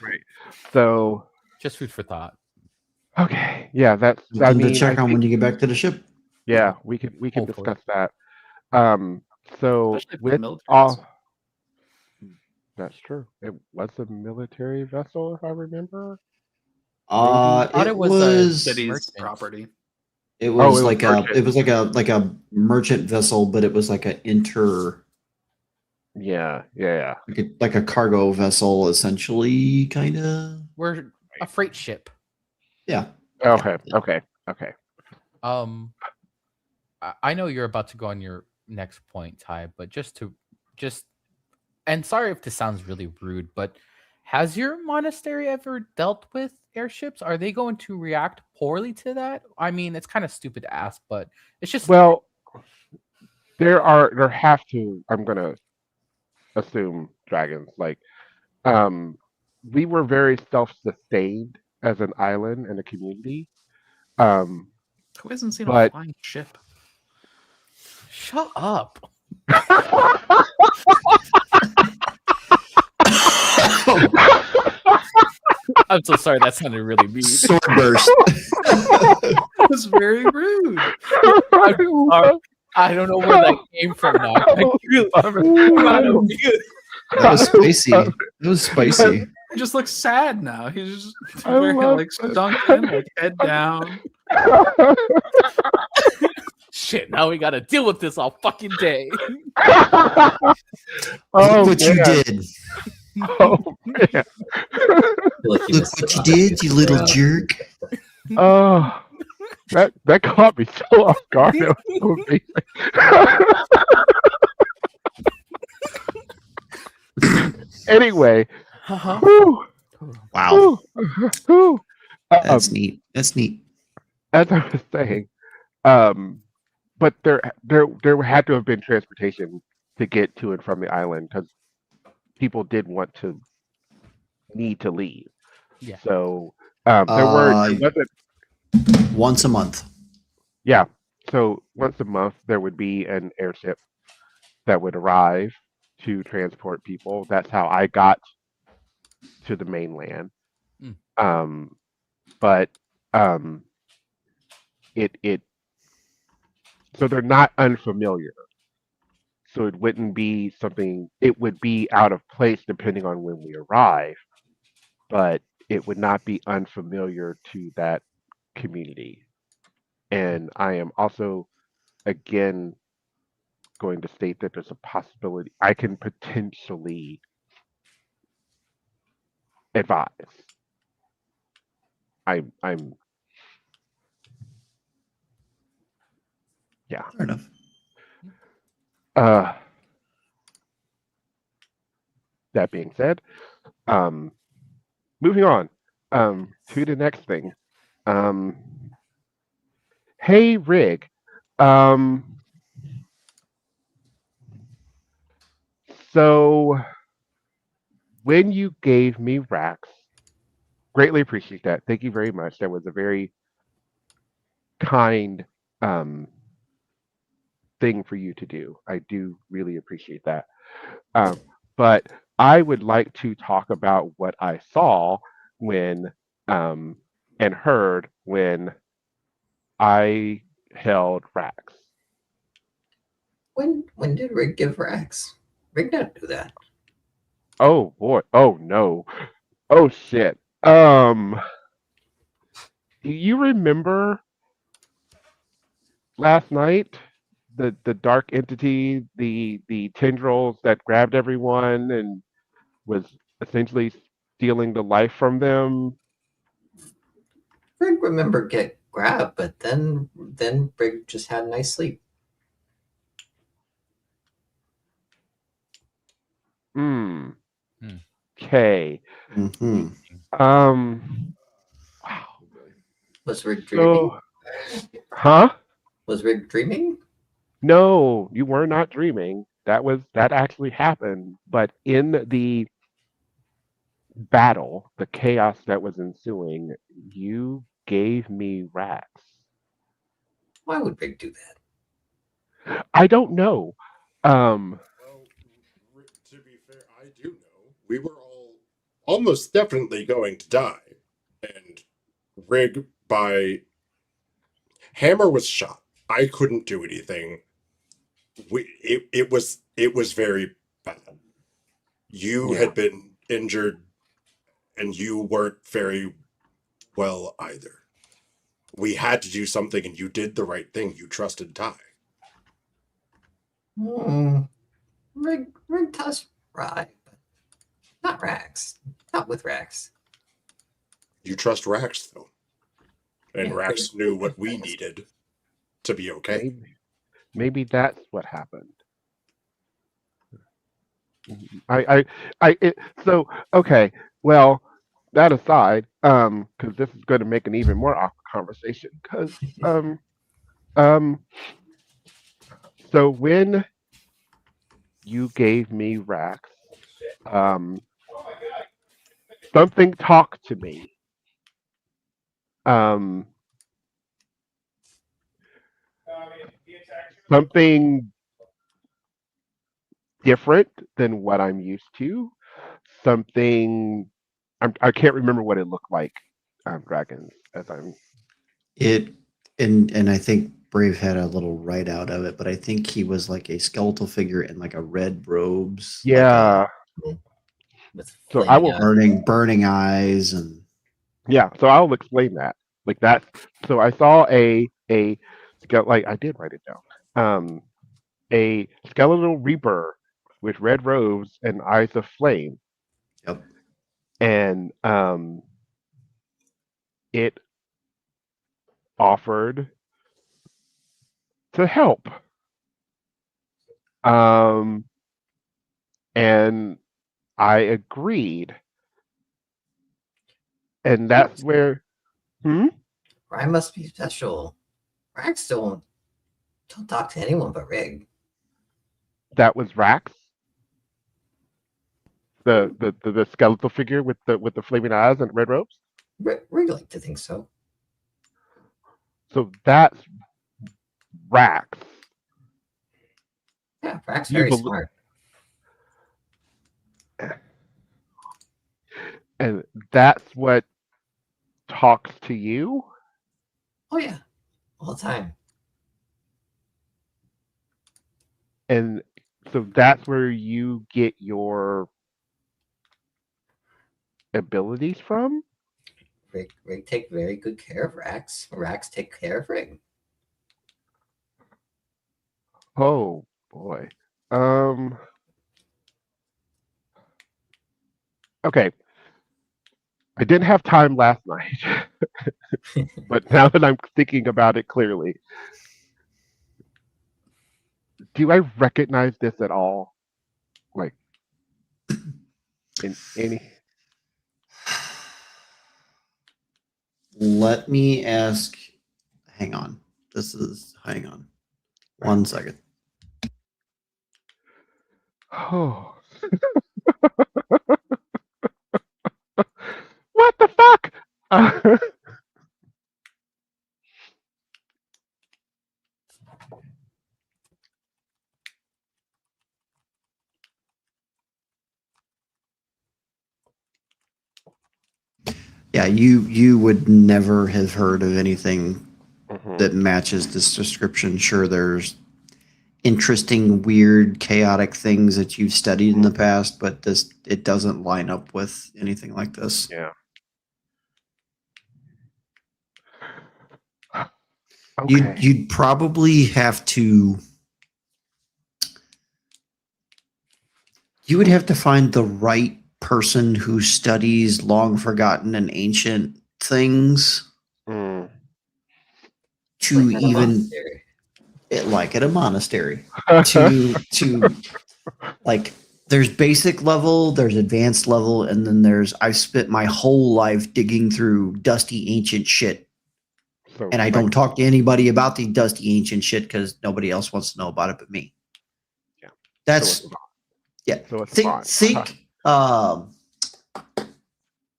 S3: Right. So
S6: Just food for thought.
S3: okay, yeah, that's. I
S1: Something
S3: mean,
S1: to check
S3: I
S1: on
S3: think-
S1: when you get back to the ship.
S3: yeah, we can
S6: Hopefully.
S3: discuss that. So
S2: Especially if the
S3: with
S2: military
S3: all.
S2: vessel.
S3: That's true. It was a military vessel, if I remember.
S6: thought
S1: It
S6: it was
S1: was
S2: City's
S6: merchant.
S2: property.
S1: it
S3: Oh,
S1: was
S3: it was
S1: like
S3: merchant.
S1: it was like a merchant vessel, but it was like a
S3: Yeah.
S1: like a cargo vessel essentially, kind of.
S6: We're a freight ship.
S1: Yeah.
S3: Okay.
S6: I know you're about to go on your next point, Ty, but and sorry if this sounds really rude, but has your monastery ever dealt with airships? Are they going to react poorly to that? I mean, it's kind of stupid to ask, but it's just
S3: Well, there have to. I'm gonna assume dragons. Like, we were very self-sustained as an island and a community.
S2: Who hasn't seen a
S3: But-
S2: flying ship?
S6: shut up. I'm so sorry. That sounded really mean.
S1: Sword burst.
S2: That was very rude.
S6: I don't know where that came from now. I really love it.
S1: That was spicy. That was spicy.
S2: He just looks sad now. He's just
S3: I
S2: very
S3: love
S2: like
S3: it.
S2: sunk in, like head down.
S6: Shit, now we gotta deal with this all fucking day.
S3: Oh,
S1: Look what you
S3: man.
S1: did.
S3: Oh man.
S5: I feel like you
S1: Look
S5: missed
S1: what
S5: it
S1: you
S5: on
S1: did,
S5: it.
S1: you little
S5: Yeah.
S1: jerk.
S3: Oh, that caught me so off guard. That was so amazing. Anyway,
S6: Uh-huh.
S3: whew,
S1: Wow.
S3: whew.
S1: That's neat. That's neat.
S3: As I was saying, but there had to have been transportation to get to and from the island because people did need to leave.
S6: Yeah.
S3: So there wasn't.
S1: Once a month.
S3: Yeah. So once a month there would be an airship that would arrive to transport people. That's how I got to the mainland. But it so they're not unfamiliar. So it wouldn't be something, it would be out of place depending on when we arrive, but it would not be unfamiliar to that community. And I am also, again, going to state that there's a possibility I can potentially advise. I'm yeah.
S1: Fair enough.
S3: Uh, that being said, moving on to the next thing. Um, hey Rig, um, so when you gave me Rax, greatly appreciate that. Thank you very much. That was a very kind thing for you to do. I do really appreciate that. But I would like to talk about what I saw when and heard when I held Rax.
S5: When did Rig give Rex? Rig didn't do that.
S3: Oh boy. Oh no. Oh shit. Do you remember last night the dark entity, the tendrils that grabbed everyone and was essentially stealing the life from them?
S5: Rig remembered get grabbed, but then Rig just had a nice sleep.
S3: Hmm.
S6: Hmm.
S3: Okay.
S1: Hmm.
S3: Wow.
S5: Was Rig dreaming?
S3: So, huh?
S5: Was Rig dreaming?
S3: No, you were not dreaming. That actually happened. But in the battle, the chaos that was ensuing, you gave me Rax.
S5: Why would Rig do that?
S3: I don't know. Um,
S4: Well, to be fair, I do know. We were all almost definitely going to die. And Rig by Hammer was shot. I couldn't do anything. It was very bad. You
S3: yeah.
S4: had been injured and you weren't very well either. We had to do something and you did the right thing. You trusted Ty.
S5: Rig does right, but not Rax. Not with Rax.
S4: You trust Rax though. And
S5: Yeah,
S4: Rax knew what we
S5: Rax.
S4: needed to be okay.
S3: Maybe that's what happened. So okay. Well, that aside, because this is going to make an even more awkward conversation. Because um, so when you gave me Rax, um, something talked to me. Um, something different than what I'm used to. Something I can't remember what it looked like. Dragons, as I'm.
S1: It and I think Brave had a little write out of it, but I think he was like a skeletal figure in like a red robes, like a
S3: Yeah.
S5: With
S3: So I
S5: flaming
S3: will.
S5: eyes.
S1: burning eyes, and
S3: Yeah. So I'll explain that. Like that. So I saw a like I did write it down. A skeletal reaper with red robes and eyes of flame,
S1: yep.
S3: and it offered to help. Um, and I agreed, and that's where. Hmm.
S5: I must be special. Rax don't talk to anyone but Rig.
S3: That was Rax, the skeletal figure with the flaming eyes and red robes.
S5: Rig like to think so.
S3: So that's Rax.
S5: Yeah, Rax
S3: You
S5: very
S3: bel
S5: smart.
S3: and that's what talks to you.
S5: Oh yeah, all the time.
S3: And so that's where you get your abilities from.
S5: Rig take very good care of Rax. Rax take care of Rig.
S3: Oh boy. Um. Okay. I didn't have time last night, but now that I'm thinking about it clearly, do I recognize this at all? Like in any?
S1: Let me ask. Hang on. Hang on. 1 second.
S3: Oh. What the fuck?
S1: Yeah, you would never have heard of anything
S3: Mhm.
S1: that matches this description. Sure, there's interesting, weird, chaotic things that you've studied in the past, but it doesn't line up with anything like this.
S3: Yeah.
S1: You'd
S3: Okay.
S1: you'd probably have to. You would have to find the right person who studies long forgotten and ancient things
S3: Mm.
S1: to
S5: Like at a
S1: even
S5: monastery.
S1: like at a monastery to like there's basic level, there's advanced level, and then I've spent my whole life digging through dusty ancient shit,
S3: So,
S1: and I
S3: like,
S1: don't talk to anybody about the dusty ancient shit because nobody else wants to know about it but me.
S3: Yeah.
S1: That's
S3: so it's,
S1: yeah.
S3: so it's
S1: Think
S3: fine.
S1: think oh,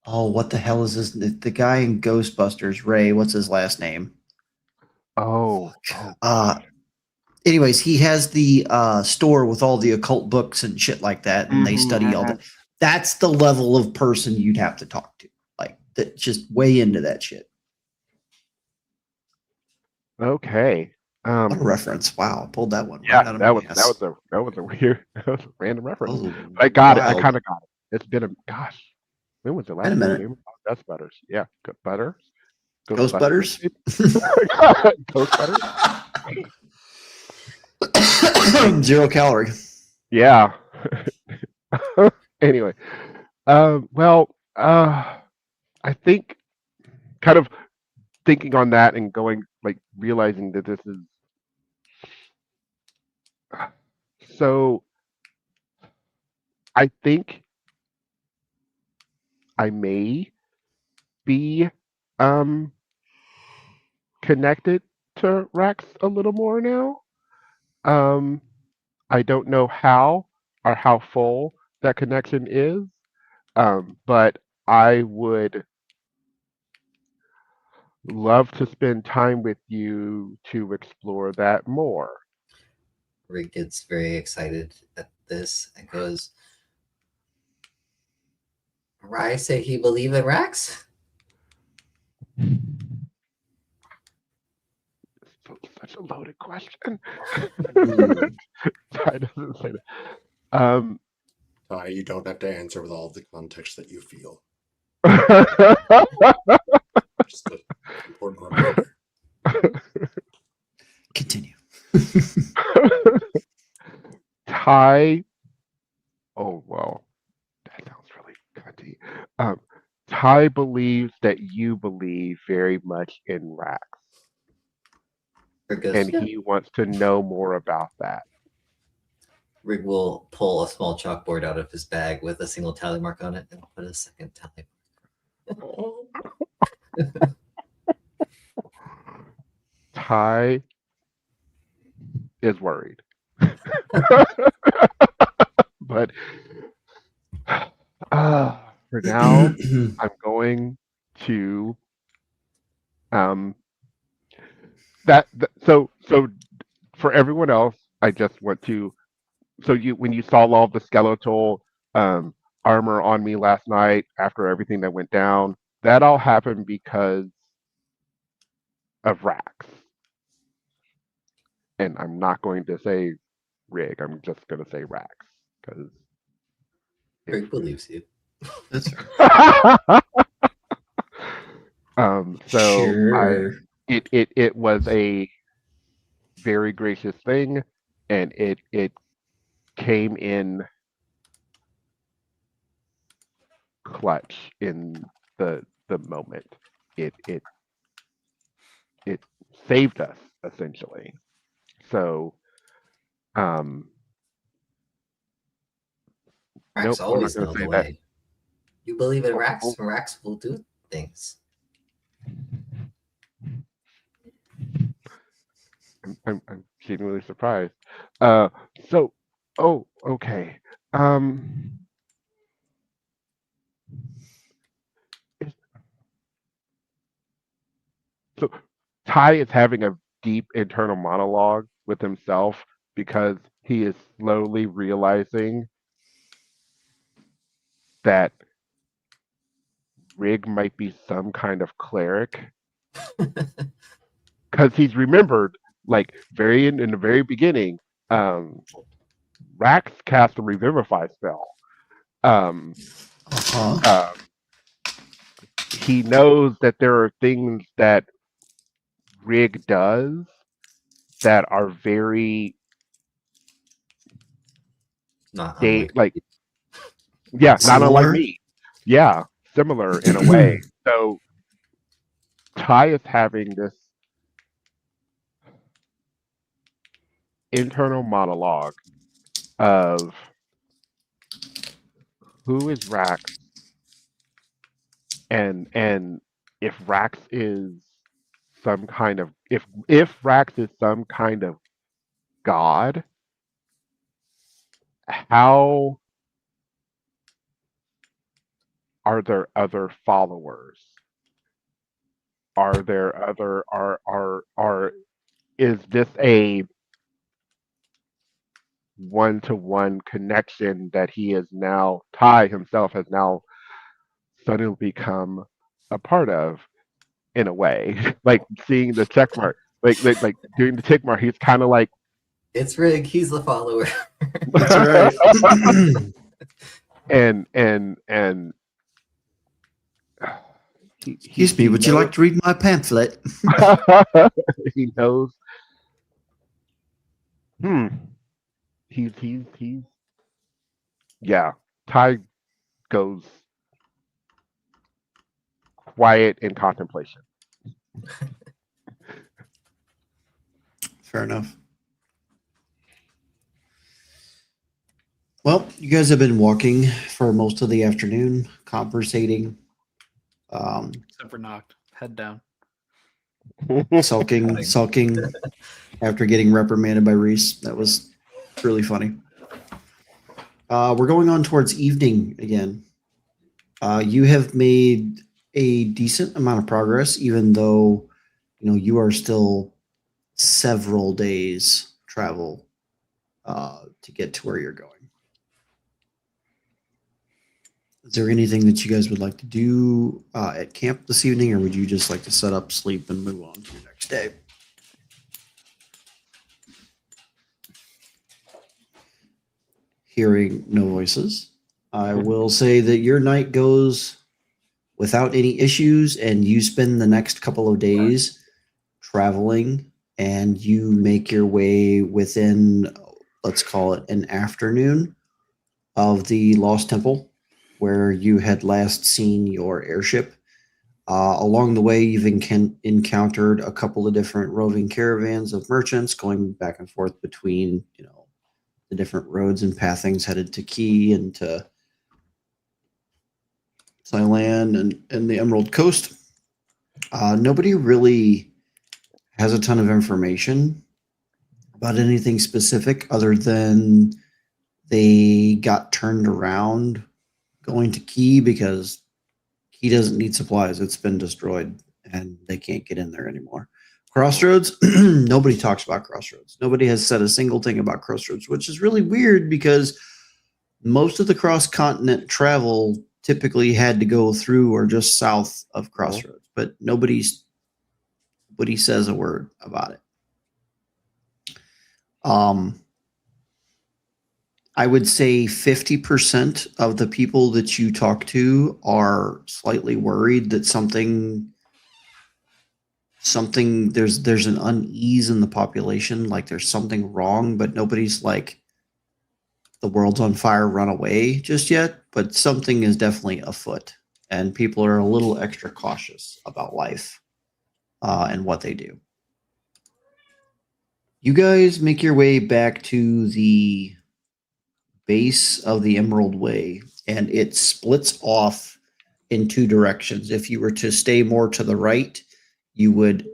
S1: what the hell is this? The guy in Ghostbusters, Ray, what's his last name?
S3: Oh.
S1: Anyways, he has the store with all the occult books and shit like that, and they study all that. That's the level of person you'd have to talk to, like that, just way into that shit.
S3: Okay.
S1: What a reference! Wow, pulled that one
S3: Yeah,
S1: right out of my ass.
S3: that was a weird that was a random reference.
S1: Oh,
S3: But I got it. I
S1: wild.
S3: kind of got it. It's been a gosh. When was the last
S1: Wait a
S3: time
S1: minute.
S3: we Ghost Butters? Yeah, Butters.
S1: Ghost Butters?
S3: Ghost Butters.
S1: 0 calorie.
S3: Yeah. Anyway, I think kind of thinking on that and going like realizing that this is so. I think I may be connected to Rex a little more now. I don't know how or how full that connection is, but I would love to spend time with you to explore that more.
S5: Rick gets very excited at this and goes, Rai say he believe in Rex?
S3: Such a loaded question.
S1: Ooh.
S3: Ty doesn't say that.
S4: You don't have to answer with all the context that you feel. Just an important reminder.
S1: Continue.
S3: Ty. Oh well, that sounds really cunty. Ty believes that you believe very much in Rax,
S5: Rick goes,
S3: and
S5: yeah.
S3: he wants to know more about that.
S5: Rick will pull a small chalkboard out of his bag with a single tally mark on it and put a second tally mark.
S3: Ty is worried, but for now, I'm going to so for everyone else, I just want to when you saw all of the skeletal armor on me last night after everything that went down, that all happened because of Rax. And I'm not going to say Rig, I'm just going to say Rax because
S5: Rick believes you.
S1: That's
S3: so
S1: sure.
S3: it was a very gracious thing, and it came in clutch in the moment. It saved us essentially. So um
S5: Rax
S3: nope, I'm not
S5: always
S3: gonna
S5: know
S3: say
S5: the
S3: that.
S5: way. You believe in Rax,
S3: Oh,
S5: and Rax will do things.
S3: I'm genuinely surprised. So oh okay. Um is- so Ty is having a deep internal monologue with himself because he is slowly realizing that Rig might be some kind of cleric because he's remembered like very in the very beginning, um, Rax cast a revivify spell. Um,
S1: Uh-huh.
S3: um, he knows that there are things that Rig does that are very
S5: Not
S3: they
S5: unlike
S3: like yeah, not unlike
S1: Similar?
S3: me. Yeah, similar in a way. So Ty is having this internal monologue of who is Rax and if Rax is some kind of if Rax is some kind of god, how are there other followers? Are there other are is this a one-to-one connection that he is now Ty himself has now suddenly become a part of in a way? Like seeing the check mark, like doing the tick mark, he's kind of like
S5: It's Rig, he's the follower.
S1: That's right.
S3: and
S1: Excuse me, would you like to read my pamphlet?
S3: he knows. Hmm. He's yeah. Ty goes quiet in contemplation.
S1: Fair enough. Well, you guys have been walking for most of the afternoon, conversating,
S2: Except for knocked. Head down.
S1: sulking after getting reprimanded by Reese. That was really funny. We're going on towards evening again. You have made a decent amount of progress, even though you are still several days travel to get to where you're going. Is there anything that you guys would like to do at camp this evening, or would you just like to set up, sleep, and move on to your next day? Hearing no voices, I will say that your night goes without any issues, and you spend the next couple of days traveling, and you make your way within, let's call it an afternoon, of the Lost Temple, where you had last seen your airship. Along the way, you've encountered a couple of different roving caravans of merchants going back and forth between, the different roads and pathings headed to Key and to Thailand and the Emerald Coast. Nobody really has a ton of information about anything specific other than they got turned around going to Key because Key doesn't need supplies. It's been destroyed and they can't get in there anymore. Crossroads, nobody talks about Crossroads. Nobody has said a single thing about Crossroads, which is really weird because most of the cross-continent travel typically had to go through or just south of Crossroads, but nobody says a word about it. I would say 50% of the people that you talk to are slightly worried that something there's an unease in the population, like there's something wrong, but nobody's like the world's on fire, run away just yet, but something is definitely afoot. and people are a little extra cautious about life and what they do. You guys make your way back to the base of the Emerald Way, and it splits off in two directions. If you were to stay more to the right, you would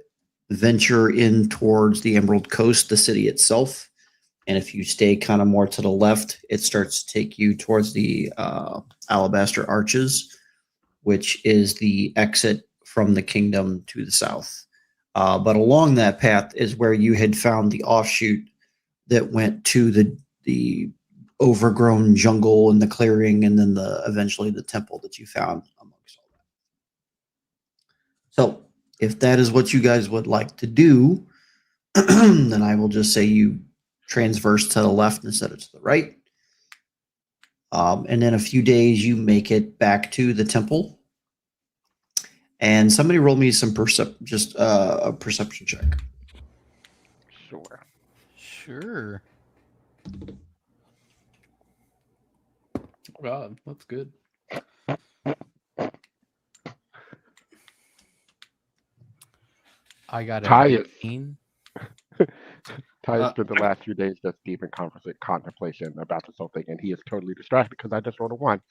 S1: venture in towards the Emerald Coast, the city itself. And if you stay kind of more to the left, it starts to take you towards the Alabaster Arches, which is the exit from the kingdom to the south. But along that path is where you had found the offshoot that went to the overgrown jungle and the clearing, and then eventually the temple that you found amongst all that. So if that is what you guys would like to do, then I will just say you transverse to the left instead of to the right. And in a few days, you make it back to the temple. And somebody roll me some a perception check.
S3: Sure.
S6: Sure.
S2: Oh God, that's good.
S6: I got
S3: Ty
S6: an
S3: is-
S6: 18.
S3: Ty spent the last few days just deep in contemplation about this whole thing, and he is totally distracted because I just rolled a 1.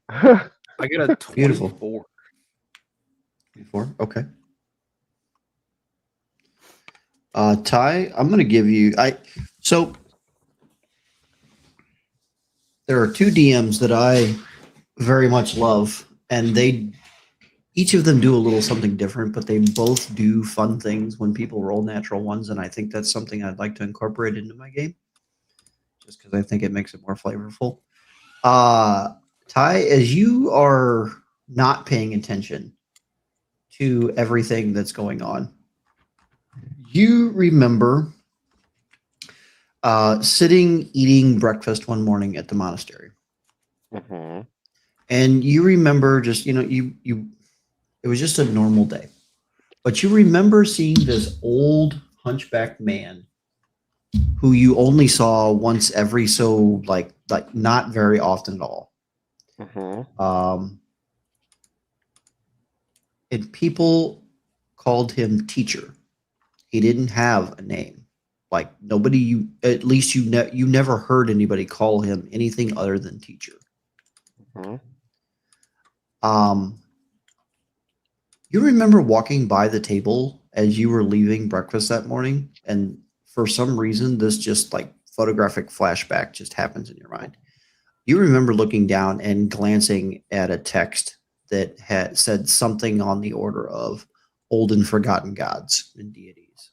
S2: I got a 24.
S1: Beautiful. 24. Okay. Ty, I'm going to give you. So there are two DMs that I very much love, and each of them do a little something different, but they both do fun things when people roll natural ones, and I think that's something I'd like to incorporate into my game, just because I think it makes it more flavorful. Ty, as you are not paying attention to everything that's going on, you remember sitting eating breakfast one morning at the monastery,
S3: Mm-hmm.
S1: and you remember just it was just a normal day, but you remember seeing this old hunchbacked man who you only saw once every so like not very often at all.
S3: Mm-hmm.
S1: And people called him teacher. He didn't have a name. Like nobody, at least you never heard anybody call him anything other than teacher.
S3: Mm-hmm.
S1: You remember walking by the table as you were leaving breakfast that morning, and for some reason, this just like photographic flashback just happens in your mind. You remember looking down and glancing at a text that had said something on the order of old and forgotten gods and deities.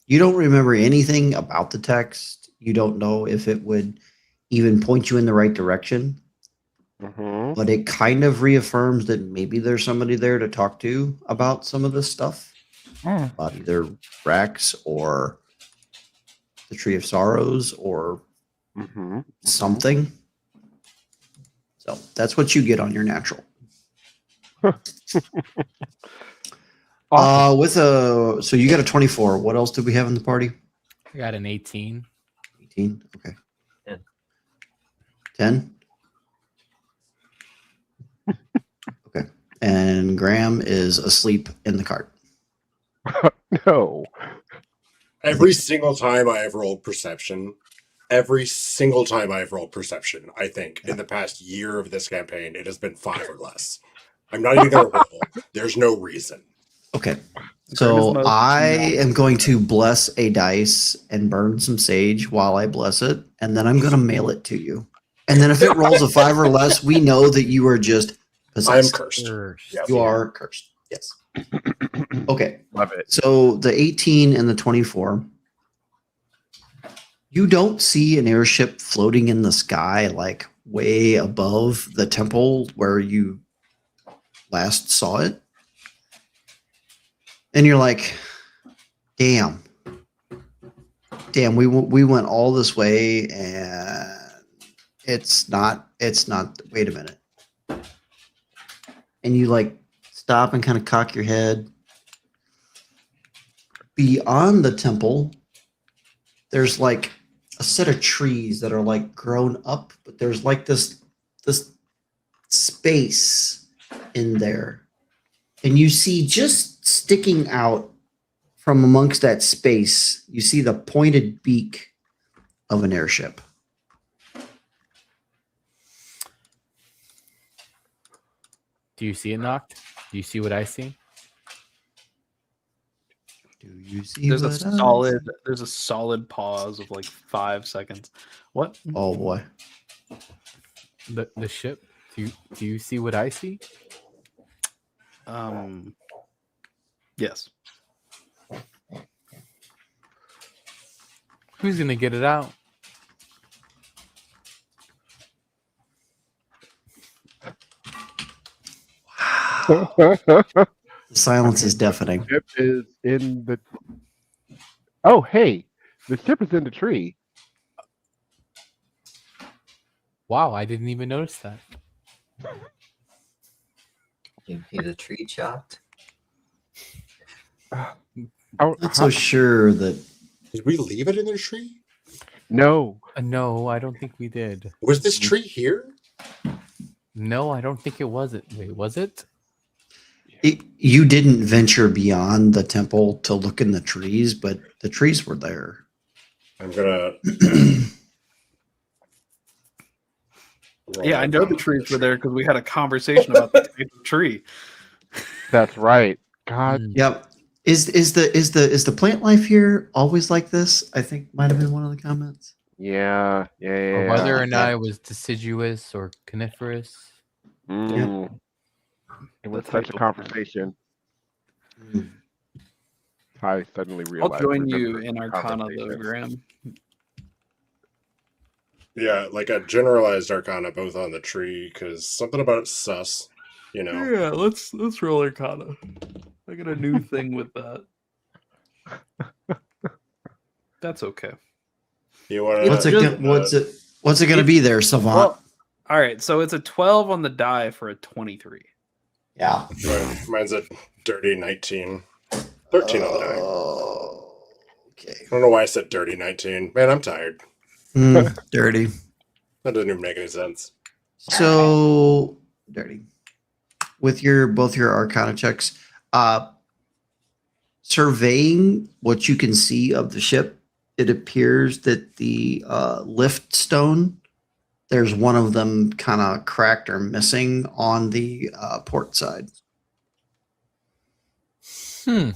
S1: You don't remember anything about the text. You don't know if it would even point you in the right direction.
S3: Mm-hmm.
S1: But it kind of reaffirms that maybe there's somebody there to talk to about some of this stuff, about either Rax or the Tree of Sorrows or
S3: Mm-hmm.
S1: something. So that's what you get on your natural.
S3: Awesome.
S1: So you got a 24. What else did we have in the party?
S6: I got an 18.
S1: 18. Okay.
S5: 10.
S1: 10. Okay. And Graham is asleep in the cart.
S3: No.
S4: Every single time I have rolled perception, I think, in the past year of this campaign, it has been 5 or less. I'm not even going to roll. There's no reason.
S1: Okay.
S2: Graham
S1: So
S2: is most
S1: I
S2: not-
S1: am going to bless a dice and burn some sage while I bless it, and then I'm going to mail it to you. And then if it rolls a 5 or less, we know that you are just
S4: I am
S1: possessed.
S4: cursed. Yeah.
S1: You are cursed. Yes. Okay.
S3: Love it.
S1: So the 18 and the 24. You don't see an airship floating in the sky like way above the temple where you last saw it. And you're like, damn, we went all this way and it's not, wait a minute. And you like stop and kind of cock your head. Beyond the temple, there's like a set of trees that are like grown up, but there's like this the space in there, and you see just sticking out from amongst that space, you see the pointed beak of an airship.
S6: Do you see it knocked? Do you see what I see?
S1: Do you see
S2: There's a
S1: what I
S2: solid.
S1: see?
S2: There's a solid pause of like 5 seconds. What?
S1: Oh boy.
S6: The ship? Do you see what I see?
S2: Yes.
S6: Who's gonna get it out?
S1: The silence is deafening.
S3: Ship is in the. Oh, hey, the ship is in the tree.
S6: Wow, I didn't even notice that.
S5: You need a tree chopped.
S3: Oh,
S1: Not so sure that
S4: Did we leave it in the tree?
S3: no,
S6: No, I don't think we did.
S4: Was this tree here?
S6: No, I don't think it was it. Wait, was it?
S1: you didn't venture beyond the temple to look in the trees, but the trees were there.
S4: I'm gonna.
S2: Yeah, I know the trees were there because we had a conversation about the type of tree.
S3: that's right. God,
S6: Mm.
S1: Yep. Is the plant life here always like this? I think might have been one of the comments.
S3: yeah.
S6: Or whether or
S1: Yeah.
S6: not it was deciduous or coniferous.
S3: Mm. It was
S2: That's
S3: such a
S2: how-
S3: conversation. I suddenly
S2: I'll
S3: realized.
S2: join you
S3: remembered
S2: in
S3: the
S2: Arcana though,
S3: conversation.
S2: Graham.
S4: Yeah, like a generalized arcana both on the tree because something about it's sus. You know.
S2: Yeah, let's roll Arcana. I got a new thing with that. That's okay.
S4: You want
S1: What's it? What's it gonna be there, Savant?
S2: Well, all right, so it's a 12 on the die for a 23.
S1: Yeah.
S4: Mine's a dirty 19. 13 on the die.
S1: Oh, okay.
S4: I don't know why I said dirty 19. Man, I'm tired.
S1: Dirty.
S4: That doesn't even make any sense.
S1: So dirty. With both your Arcana checks, surveying what you can see of the ship, it appears that the lift stone, there's one of them kind of cracked or missing on the port side.
S6: Hmm.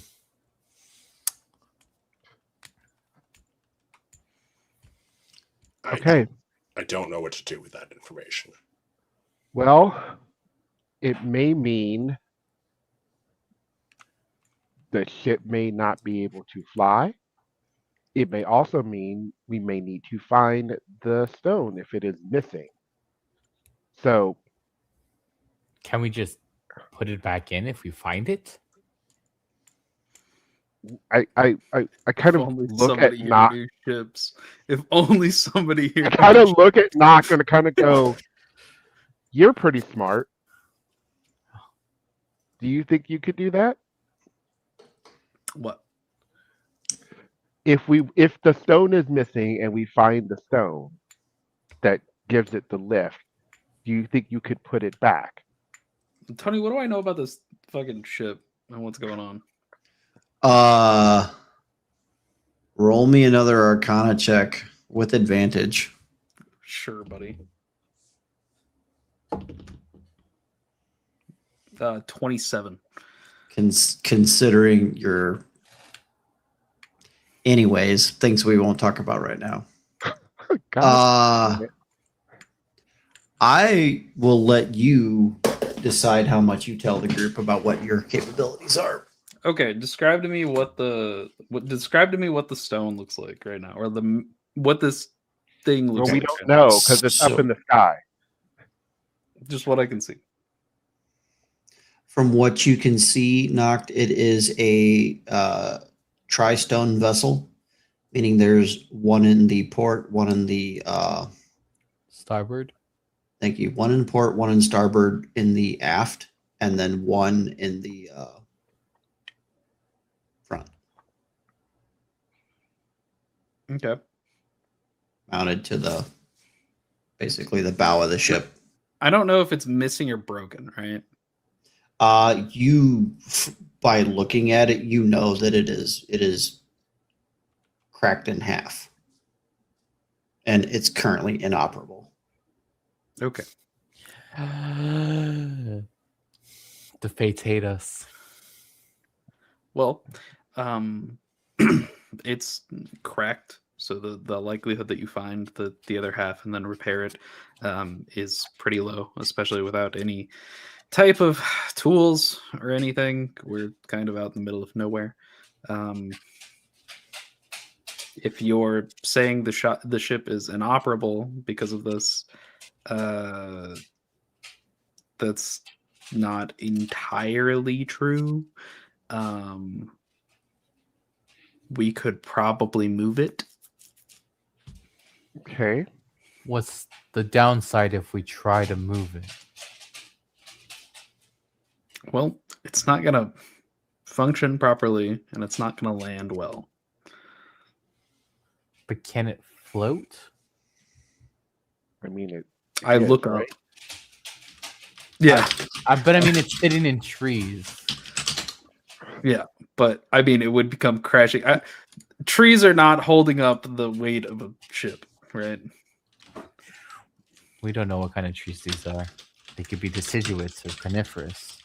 S3: Okay.
S4: I don't know what to do with that information.
S3: Well, it may mean the ship may not be able to fly. It may also mean we may need to find the stone if it is missing. So
S6: Can we just put it back in if we find it?
S3: I kind
S2: If
S3: of
S2: only
S3: look at
S2: somebody here
S3: Knock.
S2: knew ships. If only somebody here.
S3: I kind of look at Knock and kind of go, "You're pretty smart. Do you think you could do that?
S2: What?
S3: If the stone is missing and we find the stone that gives it the lift, do you think you could put it back?"
S2: Tony, what do I know about this fucking ship and what's going on?
S1: Roll me another Arcana check with advantage.
S2: Sure, buddy. 27.
S1: Considering your, anyways, things we won't talk about right now.
S3: God,
S1: I will let you decide how much you tell the group about what your capabilities are.
S2: Okay, describe to me what the stone looks like right now, or what this thing
S3: well,
S2: looks
S3: we
S2: like.
S3: don't
S2: right now.
S3: know because it's up
S1: So-
S3: in the sky.
S2: Just what I can see.
S1: From what you can see, Noct, it is a tri-stone vessel, meaning there's one in the port, one in the
S6: Starboard.
S1: thank you, one in port, one in starboard in the aft, and then one in the front,
S2: Okay.
S1: mounted to basically the bow of the ship.
S2: I don't know if it's missing or broken, right?
S1: By looking at it, you know that it is cracked in half, and it's currently inoperable.
S2: Okay.
S6: The fates hate us.
S2: Well, it's cracked, so the likelihood that you find the other half and then repair it is pretty low, especially without any type of tools or anything. We're kind of out in the middle of nowhere. If you're saying the ship is inoperable because of this, that's not entirely true. We could probably move it.
S3: Okay.
S6: What's the downside if we try to move it?
S2: Well, it's not gonna function properly, and it's not gonna land well.
S6: But can it float?
S3: I mean it.
S2: I
S3: is,
S2: look
S3: right?
S2: up. Yeah,
S6: But I mean, it's sitting in trees.
S2: but I mean, it would become crashing. Trees are not holding up the weight of a ship, right?
S6: We don't know what kind of trees these are. They could be deciduous or coniferous.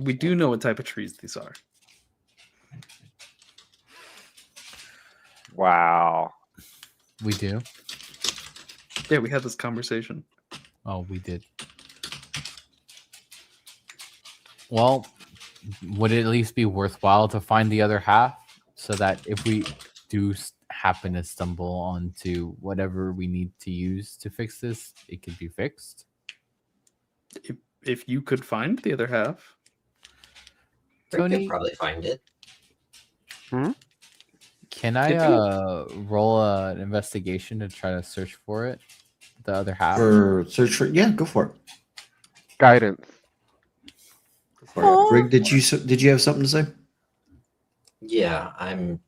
S2: We do know what type of trees these are.
S3: Wow.
S6: We do?
S2: Yeah, we had this conversation.
S6: Oh, we did. Well, would it at least be worthwhile to find the other half so that if we do happen to stumble onto whatever we need to use to fix this, it could be fixed?
S2: If you could find the other half,
S5: We could
S6: Tony?
S5: probably find it.
S6: Can I
S2: If
S6: roll an investigation to try to search for it? The other half?
S1: For search for, yeah, go for it.
S3: Guidance.
S1: Go for it. Rig, did you have something to say?
S5: Yeah, I'm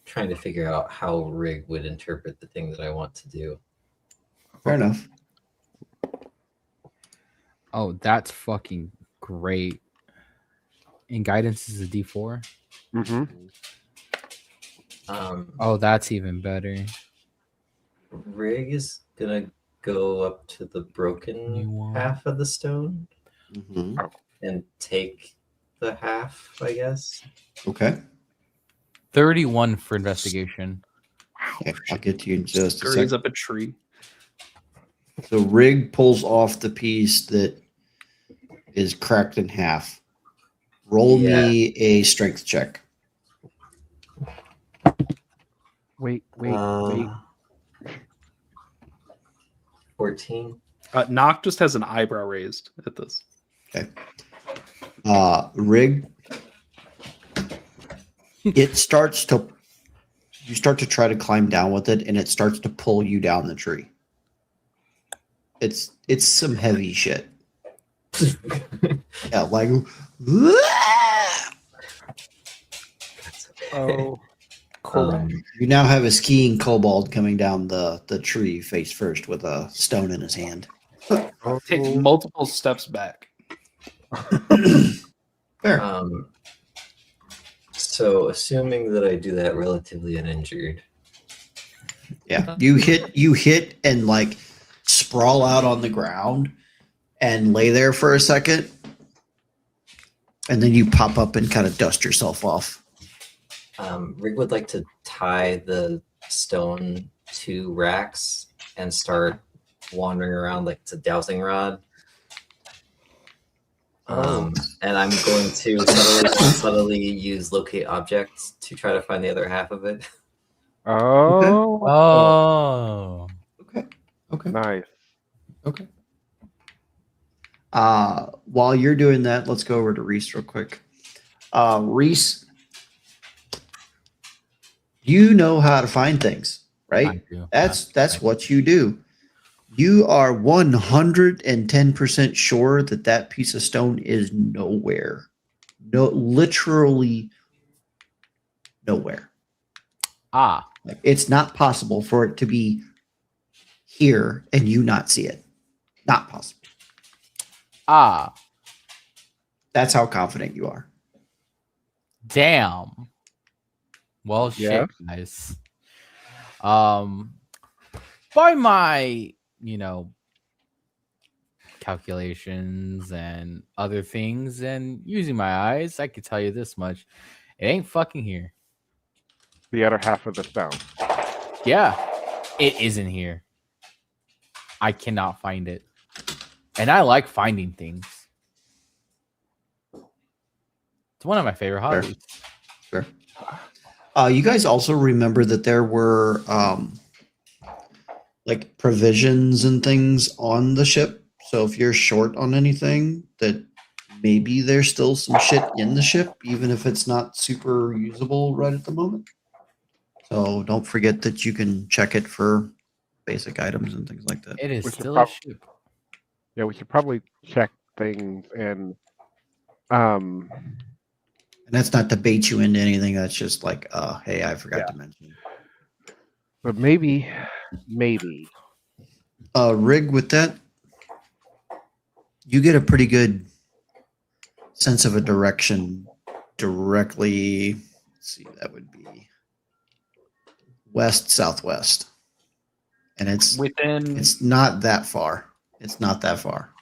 S5: trying to figure out how Rig would interpret the thing that I want to do.
S1: Fair enough.
S6: Oh, that's fucking great. And guidance is a D4?
S3: Mm-hmm.
S6: Oh, that's even better.
S5: Rig is gonna go up to the broken
S6: You want-
S5: half of the stone
S1: Mhm.
S5: and take the half, I guess.
S1: Okay.
S6: 31 for investigation.
S1: Okay, I'll get to you in just a
S2: scurries
S1: second.
S2: up a tree.
S1: So Rig pulls off the piece that is cracked in half. Roll me a strength check.
S3: Wait.
S5: Uh, 14.
S2: Nock just has an eyebrow raised at this.
S1: Rig, you start to try to climb down with it, and it starts to pull you down the tree. It's some heavy shit. Yeah, like
S5: That's okay.
S3: Oh.
S1: you now have a skiing kobold coming down the tree face first with a stone in his hand.
S2: Take multiple steps back.
S1: Fair.
S5: So assuming that I do that relatively uninjured,
S1: Yeah, you hit and like sprawl out on the ground and lay there for a second, and then you pop up and kind of dust yourself off.
S5: Rig would like to tie the stone to racks and start wandering around like it's a dowsing rod. And I'm going to subtly use locate objects to try to find the other half of it.
S3: Oh.
S6: Oh.
S1: Okay.
S3: Nice.
S1: Okay. While you're doing that, let's go over to Reese real quick. Reese, you know how to find things, right?
S6: I do.
S1: That's what you do. You are 110% sure that that piece of stone is nowhere. No, literally nowhere.
S6: Ah,
S1: Like, it's not possible for it to be here and you not see it. Not possible.
S6: Ah,
S1: That's how confident you are.
S6: damn. Well,
S3: Yeah.
S6: shit, guys. By my, calculations and other things, and using my eyes, I could tell you this much: it ain't fucking here.
S3: The other half of the stone.
S6: Yeah, it isn't here. I cannot find it, and I like finding things. It's one of my favorite
S1: Fair.
S6: hobbies.
S1: Sure. You guys also remember that there were like provisions and things on the ship. So if you're short on anything, that maybe there's still some shit in the ship, even if it's not super usable right at the moment. So don't forget that you can check it for basic items and things like that.
S6: It is
S3: We should
S6: still a
S3: prob-
S6: ship.
S3: Yeah, we should probably check things and
S1: And that's not to bait you into anything. That's just like, hey, I forgot to mention.
S3: but maybe
S1: Rig, with that, you get a pretty good sense of a direction directly. Let's see, that would be west southwest, and it's not that far. It's not that far.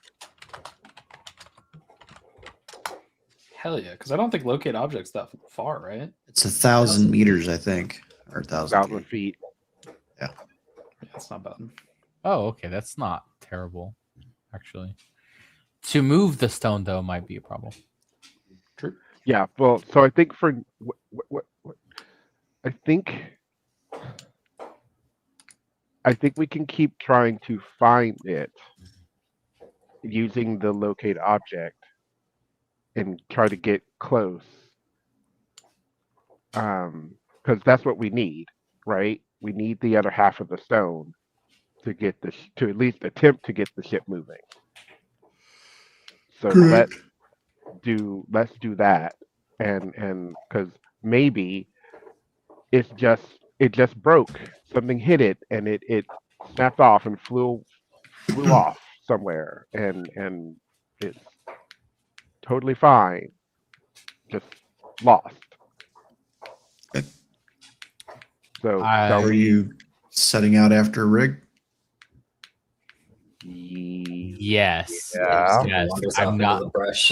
S2: Hell yeah, because I don't think locate objects that far, right?
S1: It's 1,000 meters, I think, or 1,000 feet.
S3: feet.
S2: Yeah, it's not bad.
S6: Oh, okay, that's not terrible, actually. To move the stone, though, might be a problem.
S2: True.
S3: Yeah, well, so I think for I think we can keep trying to find it using the locate object and try to get close. Because that's what we need, right? We need the other half of the stone to get to at least attempt to get the ship moving. So
S1: Correct.
S3: let's do that, and because maybe it just broke. Something hit it, and it snapped off and flew off somewhere, and it's totally fine. Just lost.
S1: Okay.
S3: So
S1: Are you setting out after Rig?
S6: Yes.
S3: Yeah.
S6: Yes.
S5: Wanders
S6: I'm
S5: off into
S6: not.
S5: the brush.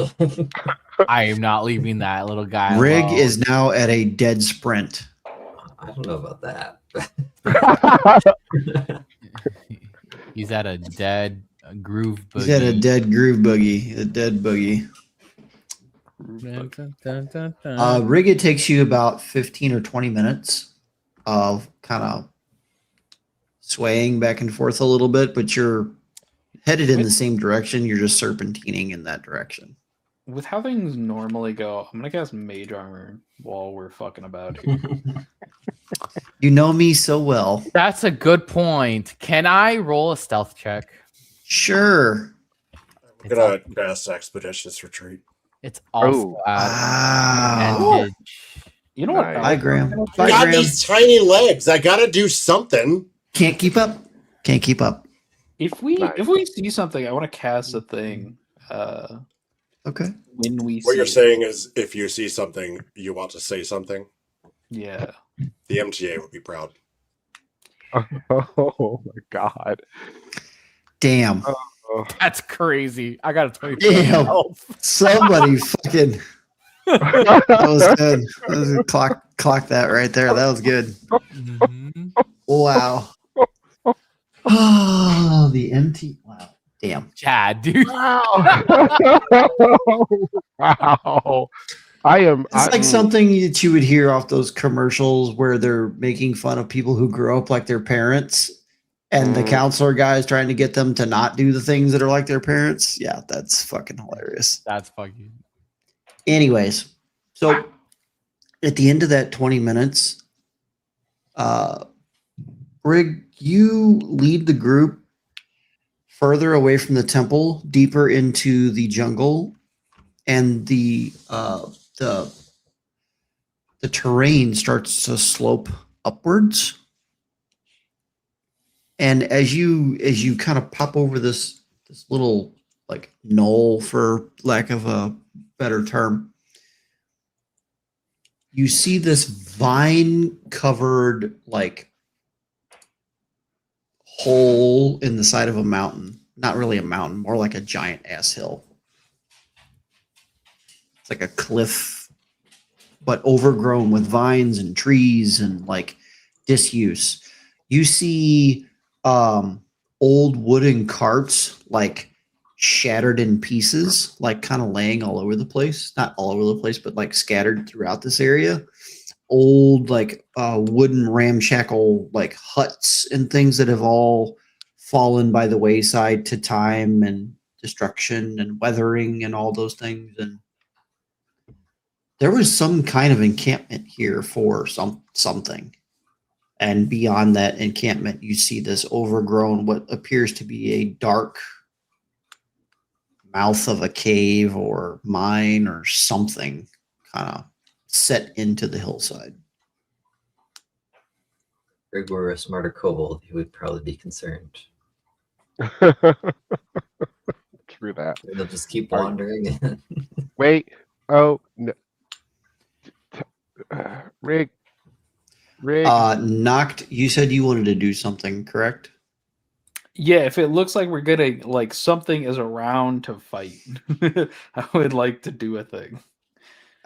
S6: I am not leaving that little guy.
S1: Rig
S6: alone.
S1: is now at a dead sprint.
S5: I don't know about that.
S6: He's at a dead groove boogie.
S1: He's at a dead groove boogie, a dead boogie.
S6: Dun, dun, dun, dun.
S1: Rig, it takes you about 15 or 20 minutes of kind of swaying back and forth a little bit, but you're headed in the same direction. You're just serpentining in that direction.
S2: With how things normally go, I'm gonna cast Mage Armor while we're fucking about here.
S1: You know me so well.
S6: That's a good point. Can I roll a stealth check?
S1: Sure.
S7: I'm gonna cast Expeditious Retreat.
S6: It's also
S3: Oh.
S6: at
S1: Wow.
S6: advantage.
S2: You know what?
S3: Nice.
S2: else
S1: Hi,
S2: I'm
S1: Graham.
S2: gonna
S1: Bye,
S2: do?
S7: got
S1: Graham.
S7: these tiny legs. I gotta do something.
S1: Can't keep up. Can't keep up.
S2: If we
S3: Nice.
S2: see something, I want to cast a thing.
S1: Okay.
S2: When we
S7: What
S2: see
S7: you're
S2: it.
S7: saying is, if you see something, you want to say something.
S2: Yeah.
S7: The MTA would be proud.
S3: Oh my god.
S1: Damn.
S3: Oh.
S6: That's crazy. I got a 20.
S1: Damn. Somebody fucking. That was good. That was good. Clock that right there. That was good.
S6: Mhm.
S1: Wow. Oh, the MT. Wow. Damn.
S6: Chad, dude.
S3: Wow. Wow.
S1: It's like something that you would hear off those commercials where they're making fun of people who grew up like their parents, and the counselor guy is trying to get them to not do the things that are like their parents. Yeah, that's fucking hilarious.
S6: That's fucking.
S1: Anyways, so at the end of that 20 minutes, Rig, you lead the group further away from the temple, deeper into the jungle, and the terrain starts to slope upwards. And as you kind of pop over this this little like knoll, for lack of a better term. You see this vine covered like hole in the side of a mountain. Not really a mountain, more like a giant ass hill. It's like a cliff, but overgrown with vines and trees and like disuse. You see old wooden carts like shattered in pieces, like kind of laying all over the place. Not all over the place, but like scattered throughout this area. Old like wooden ramshackle like huts and things that have all fallen by the wayside to time and destruction and weathering and all those things. And there was some kind of encampment here for something. And beyond that encampment, you see this overgrown, what appears to be a dark mouth of a cave or mine or something kind of set into the hillside.
S5: If Rig were a smarter kobold, he would probably be concerned.
S3: True that.
S5: They'll just keep
S3: Are-
S5: wandering.
S3: Wait. Oh no. Rig.
S1: Knocked, you said you wanted to do something, correct?
S2: Yeah, if it looks like we're getting like something is around to fight, I would like to do a thing.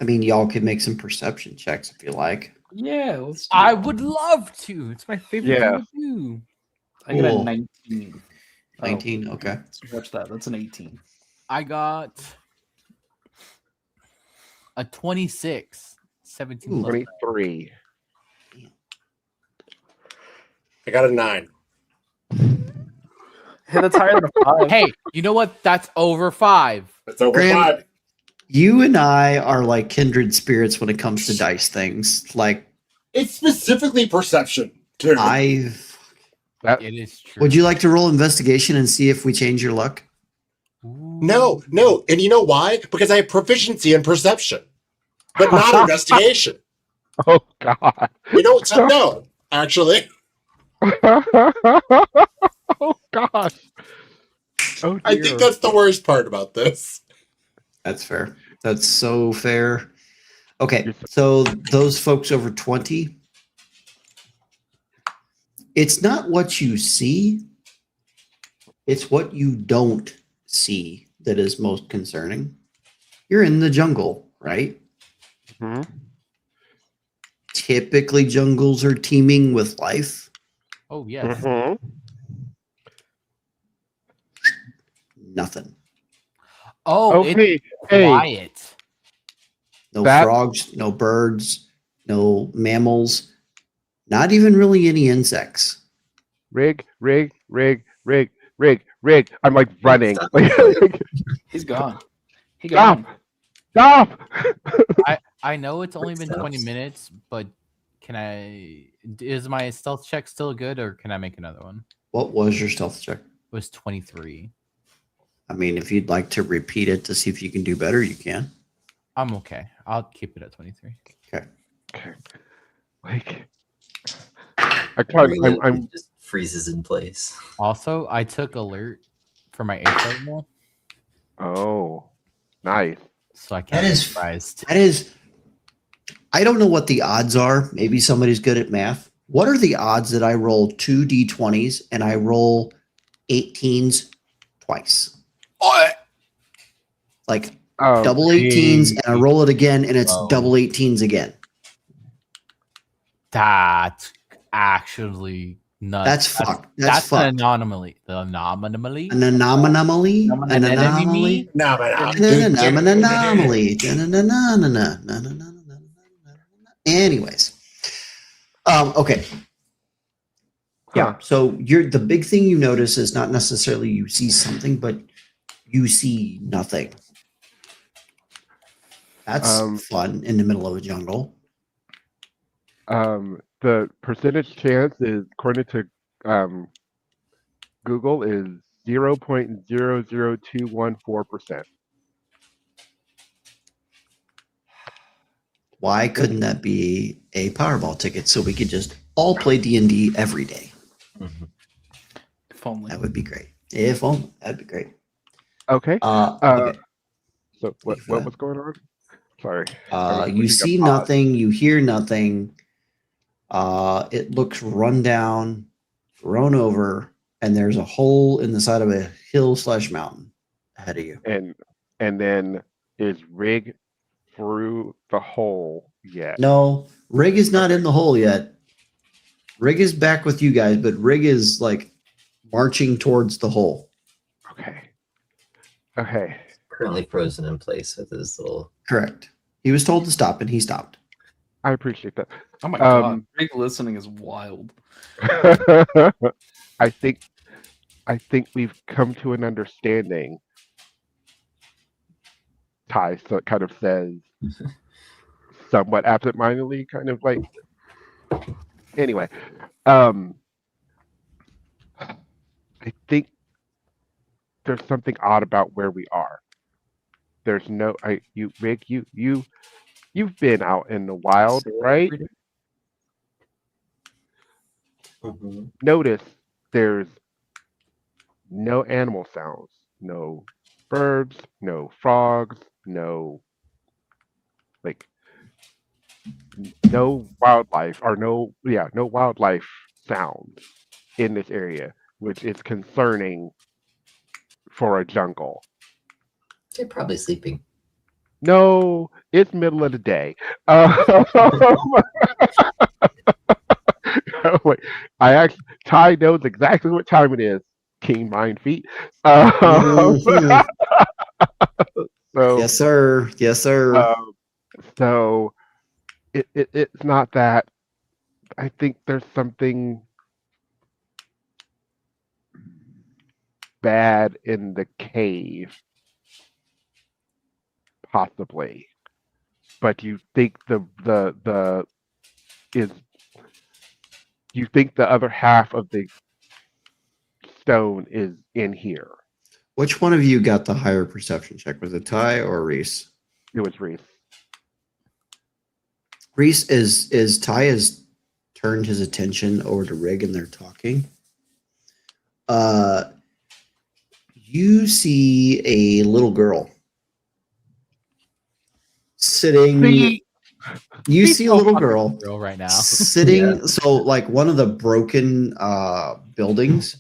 S1: I mean, y'all can make some perception checks if you like.
S2: Yeah, let's. Do
S6: I
S2: that.
S6: would love to. It's my favorite
S3: Yeah.
S6: thing to do.
S2: I got a
S1: Cool.
S2: 19.
S1: 19, okay.
S2: Watch that. That's an 18.
S6: I got a 26. 17
S1: Ooh.
S6: plus
S3: 23.
S7: I got a 9.
S2: Hey, that's higher than a 5.
S6: Hey, you know what? That's over 5.
S7: It's over
S1: Graham-
S7: 5.
S1: You and I are like kindred spirits when it comes to dice things. Like,
S7: It's specifically perception, too.
S6: It is true.
S1: would you like to roll investigation and see if we change your luck?
S7: No. And you know why? Because I have proficiency in perception, but not investigation.
S3: Oh God.
S7: You know, so no, actually.
S3: Oh gosh. Oh dear.
S7: I think that's the worst part about this.
S1: That's fair. That's so fair. Okay, so those folks over 20, it's not what you see, it's what you don't see that is most concerning. You're in the jungle, right?
S3: Mhm.
S1: Typically, jungles are teeming with life.
S6: Oh, yes.
S3: Mhm.
S1: Nothing.
S6: Oh,
S3: Okay.
S6: it's
S3: Hey.
S6: quiet.
S1: No
S3: That-
S1: frogs, no birds, no mammals, not even really any insects.
S3: Rig. I'm like running.
S5: Stop.
S2: He's gone. He
S3: Stop.
S2: gone.
S3: Stop.
S6: I know it's only been 20
S5: Footsteps.
S6: minutes, but is my stealth check still good or can I make another one?
S1: What was your stealth check?
S6: It was 23.
S1: I mean, if you'd like to repeat it to see if you can do better, you can.
S6: I'm okay. I'll keep it at 23.
S3: Like. I can't.
S5: Rig
S3: I'm.
S5: just freezes in place.
S6: Also, I took alert for my A now,
S3: Oh. Nice.
S6: so I can't
S1: That
S6: be
S1: is-
S6: surprised.
S1: That is, I don't know what the odds are. Maybe somebody's good at math. What are the odds that I roll 2 d20s and I roll 18s twice? Like
S3: Oh,
S1: double 18s and I roll it again and it's
S6: Oh.
S1: double 18s again.
S6: That's actually nuts.
S1: That's fucked. That's
S6: an
S1: fucked.
S6: anomaly. The anomaly.
S1: An anomaly? An anomaly?
S7: No, but
S1: An anomaly. Anyways. Okay. Yeah. So the big thing you notice is not necessarily you see something, but you see nothing. That's fun in the middle of a jungle.
S3: The percentage chance is, according to Google, is 0.00214%.
S1: Why couldn't that be a Powerball ticket so we could just all play D&D every day?
S5: Mhm.
S2: If only.
S1: That would be great. If only. That'd be great.
S3: Okay.
S1: Okay.
S3: So what
S1: Thank you for that.
S3: was going on? Sorry. I was
S1: You
S3: pushing a
S1: see
S3: pause.
S1: nothing. You hear nothing. It looks run down, run over, and there's a hole in the side of a hill/mountain ahead of you.
S3: And then is Rig through the hole yet?
S1: No, Rig is not in the hole yet. Rig is back with you guys, but Rig is like marching towards the hole.
S3: Okay. Okay.
S5: Currently frozen in place with his little.
S1: Correct. He was told to stop, and he stopped.
S3: I appreciate that.
S2: Oh my god, Rig listening is wild.
S3: I think we've come to an understanding. Ty so it kind of says somewhat absentmindedly, kind of like anyway. I think there's something odd about where we are. There's no Rick, you've been out in the wild, right?
S5: Mhm.
S3: Notice there's no animal sounds, no birds, no frogs, no no wildlife or no wildlife sounds in this area, which is concerning for a jungle.
S5: They're probably sleeping.
S3: No, it's middle of the day. Wait, Ty knows exactly what time it is. King Mind Feet.
S1: Mhm.
S3: So
S1: Yes, sir. Yes, sir.
S3: so it's not that. I think there's something bad in the cave, possibly. But you think you think the other half of the stone is in here.
S1: Which one of you got the higher perception check? Was it Ty or Reese?
S3: It was Reese.
S1: Reese is Ty has turned his attention over to Rig and they're talking. You see a little girl sitting. You see a little girl
S6: Girl right now.
S1: sitting. So like one of the broken buildings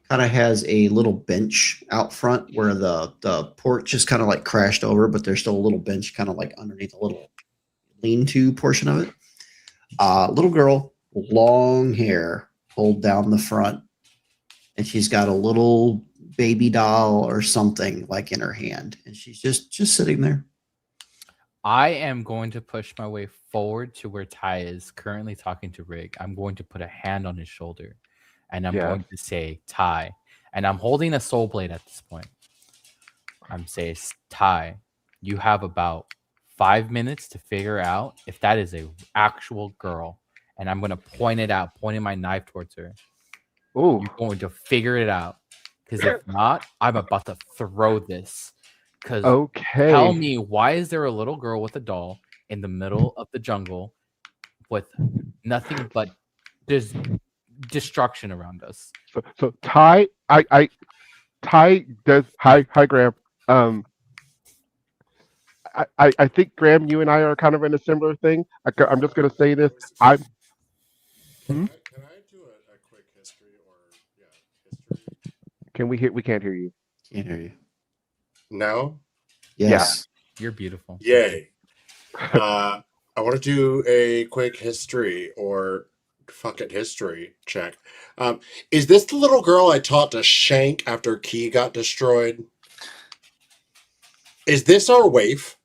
S1: kind of has a little bench out front where the porch just kind of like crashed over, but there's still a little bench kind of like underneath a little lean-to portion of it. Little girl, long hair, pulled down the front, and she's got a little baby doll or something like in her hand, and she's just sitting there.
S6: I am going to push my way forward to where Ty is currently talking to Rig. I'm going to put a hand on his shoulder and I'm going to say, Ty. And I'm holding a soul blade at this point. I'm saying, Ty, you have about 5 minutes to figure out if that is a actual girl. And I'm going to pointing my knife towards her.
S3: Oh,
S6: You're going to figure it out. Because if not, I'm about to throw this. Because
S3: okay.
S6: tell me, why is there a little girl with a doll in the middle of the jungle with nothing but there's destruction around us?
S3: So Ty, Ty does hi Graham. I think Graham, you and I are kind of in a similar thing. I'm just gonna say this.
S4: Can I do a quick history history?
S3: Can we hear? We can't hear you.
S1: Can't hear you.
S4: No?
S1: Yes.
S6: You're beautiful.
S4: Yay. I want to do a quick history or fuck it history check. Is this the little girl I taught to shank after Key got destroyed? Is this our waif?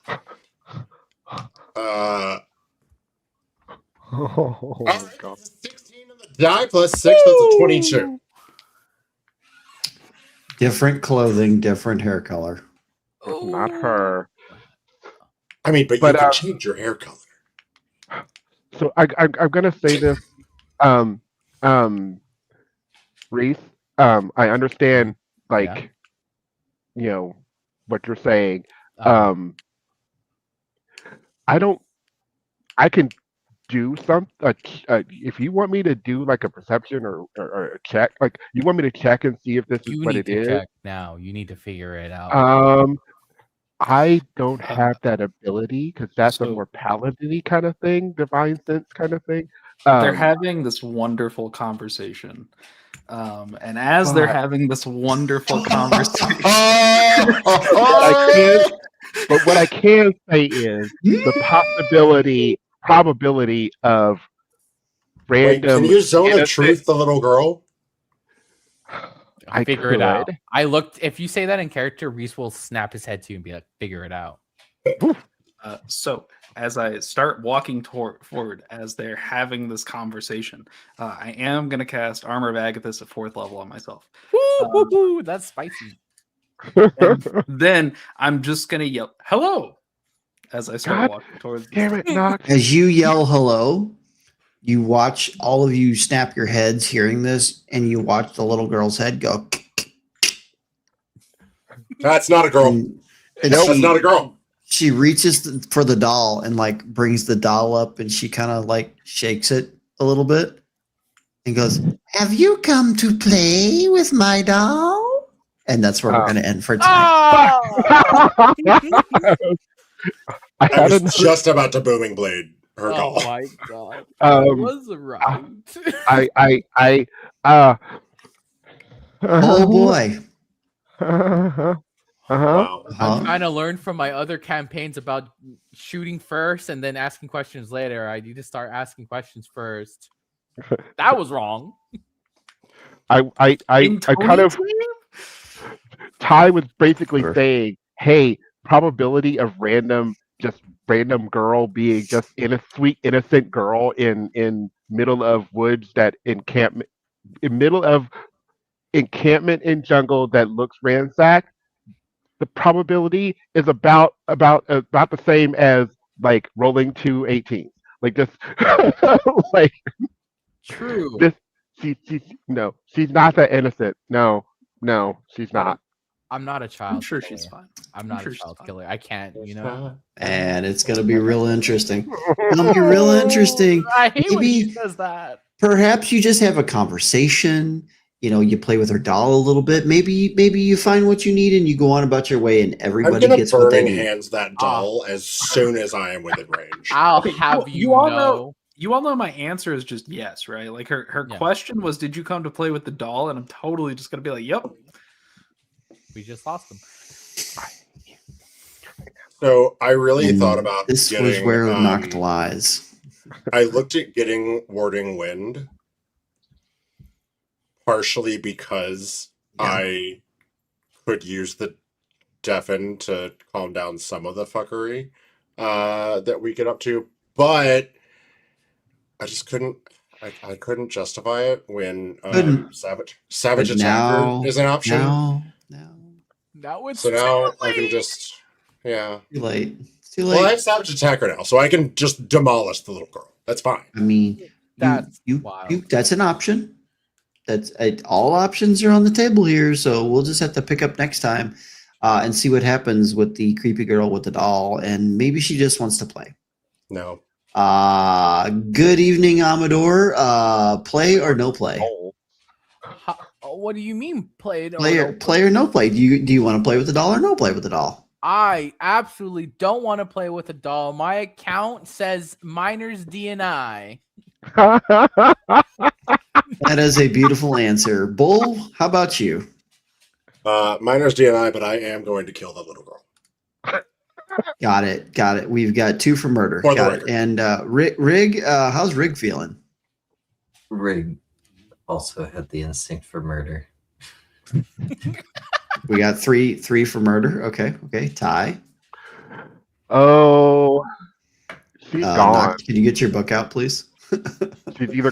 S3: Oh
S4: All right,
S3: God.
S4: that's a 16 on the die plus 6, that's a 22.
S1: Different clothing, different hair color.
S3: It's not her.
S4: I mean, but you can change your hair color.
S3: So I'm gonna say this. Reese. I understand, like, you know, what you're saying. I can do if you want me to do like a perception or a check, like you want me to check and see if this is
S6: You
S3: what
S6: need
S3: it
S6: to
S3: is,
S6: check now. You need to figure it out.
S3: I don't have that ability because that's a
S2: so-
S3: more paladin-y kind of thing, divine sense kind of thing.
S2: They're having this wonderful conversation. And as they're
S3: But-
S2: having this wonderful conversation,
S3: what I can say is the probability of
S7: Wait,
S3: random.
S7: can you zone of
S3: innocent-
S7: truth the little girl?
S3: I
S6: Figure it out.
S3: could.
S6: I looked. If you say that in character, Reese will snap his head to you and be like, "Figure it out."
S2: so as I start walking forward, as they're having this conversation, I am going to cast Armor of Agathis at 4th level on myself.
S6: Woo, that's spicy.
S2: And then I'm just going to yell, "Hello!" as I start
S3: God
S2: walking towards
S3: Damn it, Nox.
S1: As you yell hello, you watch all of you snap your heads hearing this, and you watch the little girl's head go.
S7: That's not a girl.
S1: And
S7: That's not a girl.
S1: she reaches for the doll and like brings the doll up, and she kind of like shakes it a little bit and goes, "Have you come to play with my doll?" And that's where we're going to end for tonight.
S3: I
S7: I
S3: had
S7: was
S3: another,
S7: just about to booming blade her doll.
S6: Oh my god! I
S3: um,
S6: was right.
S1: Oh boy.
S3: Uh-huh.
S7: Wow.
S6: I'm trying to learn from my other campaigns about shooting first and then asking questions later. I need to start asking questions first. That was wrong.
S3: I
S2: In
S3: kind of
S2: Tony's name?
S3: Ty was basically
S8: Sure.
S3: saying, "Hey, probability of just random girl being just sweet innocent girl in middle of woods that encampment in middle of encampment in jungle that looks ransacked. The probability is about the same as like rolling 2 18s. Like this, like
S6: True.
S3: this. She's not that innocent. No, she's not.
S6: I'm not a child.
S2: I'm sure
S6: killer.
S2: she's fine.
S6: I'm not
S2: sure
S6: a
S2: she's
S6: child
S2: fine.
S6: killer. I can't. You know.
S1: And it's going to be real interesting. It'll be real interesting.
S6: I hate when he
S1: Maybe-
S6: says that.
S1: Perhaps you just have a conversation. You know, you play with her doll a little bit. Maybe you find what you need and you go on about your way, and
S7: I'm
S1: everybody
S7: gonna
S1: gets what they
S7: burning
S1: need.
S7: hands that doll as soon as I am within range.
S6: I'll
S2: Okay,
S6: have
S2: you
S6: you
S2: all
S6: know.
S2: You all know my answer is just yes, right? Like her
S6: Yeah.
S2: question was, "Did you come to play with the doll?" And I'm totally just gonna be like, "Yep."
S6: We just lost him.
S7: So I really
S1: And
S7: thought about
S1: This
S7: getting,
S1: was where Noct lies.
S7: I looked at getting Warding Wind partially because
S1: Yeah.
S7: I could use the deafen to calm down some of the fuckery that we get up to, but I just couldn't. I couldn't justify it when
S1: Couldn't.
S7: Savage
S1: But
S7: Attacker
S1: now-
S7: is an option.
S1: Now,
S6: Now it's
S7: So now
S6: too
S7: I can
S6: late.
S7: just
S1: too late. It's too
S7: Well, I
S1: late.
S7: have Savage Attacker now, so I can just demolish the little girl. That's fine.
S1: I mean,
S6: That's
S1: you,
S6: wild.
S1: that's an option. That's all options are on the table here. So we'll just have to pick up next time and see what happens with the creepy girl with the doll, and maybe she just wants to play.
S7: No.
S1: Good evening, Amador. Play or no play?
S6: What do you mean played?
S1: Play or no play? Do you want to play with the doll or no play with the doll?
S6: I absolutely don't want to play with a doll. My account says minors DNI.
S1: That is a beautiful answer. Bull, how about you?
S7: Miner's DNI, but I am going to kill the little girl.
S1: Got it. We've got 2 for murder.
S7: For the
S1: Got it.
S7: record.
S1: And Rig, how's Rig feeling?
S5: Rig also had the instinct for murder.
S1: We got three for murder. Okay. Ty.
S3: Oh, she's gone.
S1: Noct, can you get your book out, please?
S3: I'm either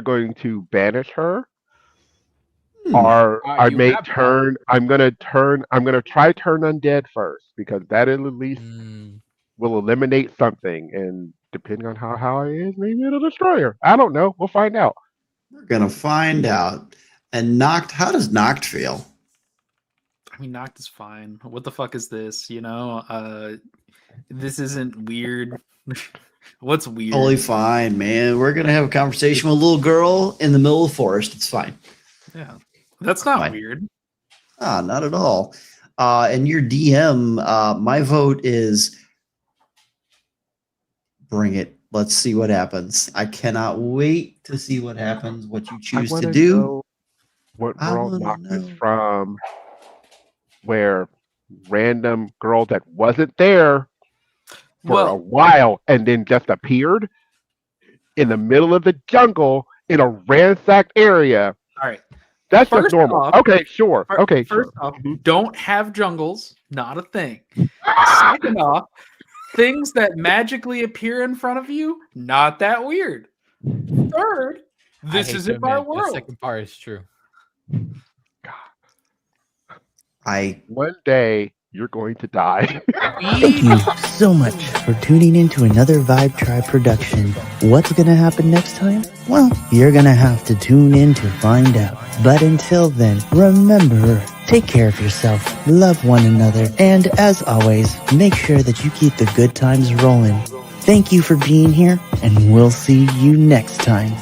S3: going to banish her, or I
S6: you
S3: may
S6: have
S3: turn. I'm gonna try turn undead first because that at least will eliminate something. And depending on how I is, maybe it'll destroy her. I don't know. We'll find out.
S1: We're gonna find out. And Noct, how does Noct feel?
S2: I mean, Noct is fine. What the fuck is this? You know, this isn't weird. What's weird?
S1: Totally fine, man. We're gonna have a conversation with a little girl in the middle of the forest. It's fine.
S2: Yeah, that's not
S1: Fine.
S2: weird.
S1: Not at all. And your DM, my vote is bring it. Let's see what happens. I cannot wait to see what happens, what you
S3: I
S1: choose to
S3: wanna
S1: do.
S3: know what
S1: I
S3: world
S1: wanna
S3: Noct is
S1: know.
S3: from, where random girl that wasn't there for a
S2: Well,
S3: while and then just appeared in the middle of the jungle in a ransacked area.
S2: all right.
S3: That's
S2: First
S3: just normal.
S2: off-
S3: Okay, sure.
S2: Fir-
S3: Okay,
S2: First
S3: sure.
S2: off,
S3: Mhm.
S2: don't have jungles. Not a thing. Second off, things that magically appear in front of you, not that weird. Third,
S6: I
S2: this
S6: hate to
S2: isn't my
S6: admit, The
S2: world.
S6: second part is true.
S3: One day you're going to die.
S8: Thank you so much for tuning in to another Vibe Tribe production. What's gonna happen next time? Well, you're gonna have to tune in to find out. But until then, remember, take care of yourself, love one another, and as always, make sure that you keep the good times rolling. Thank you for being here, and we'll see you next time.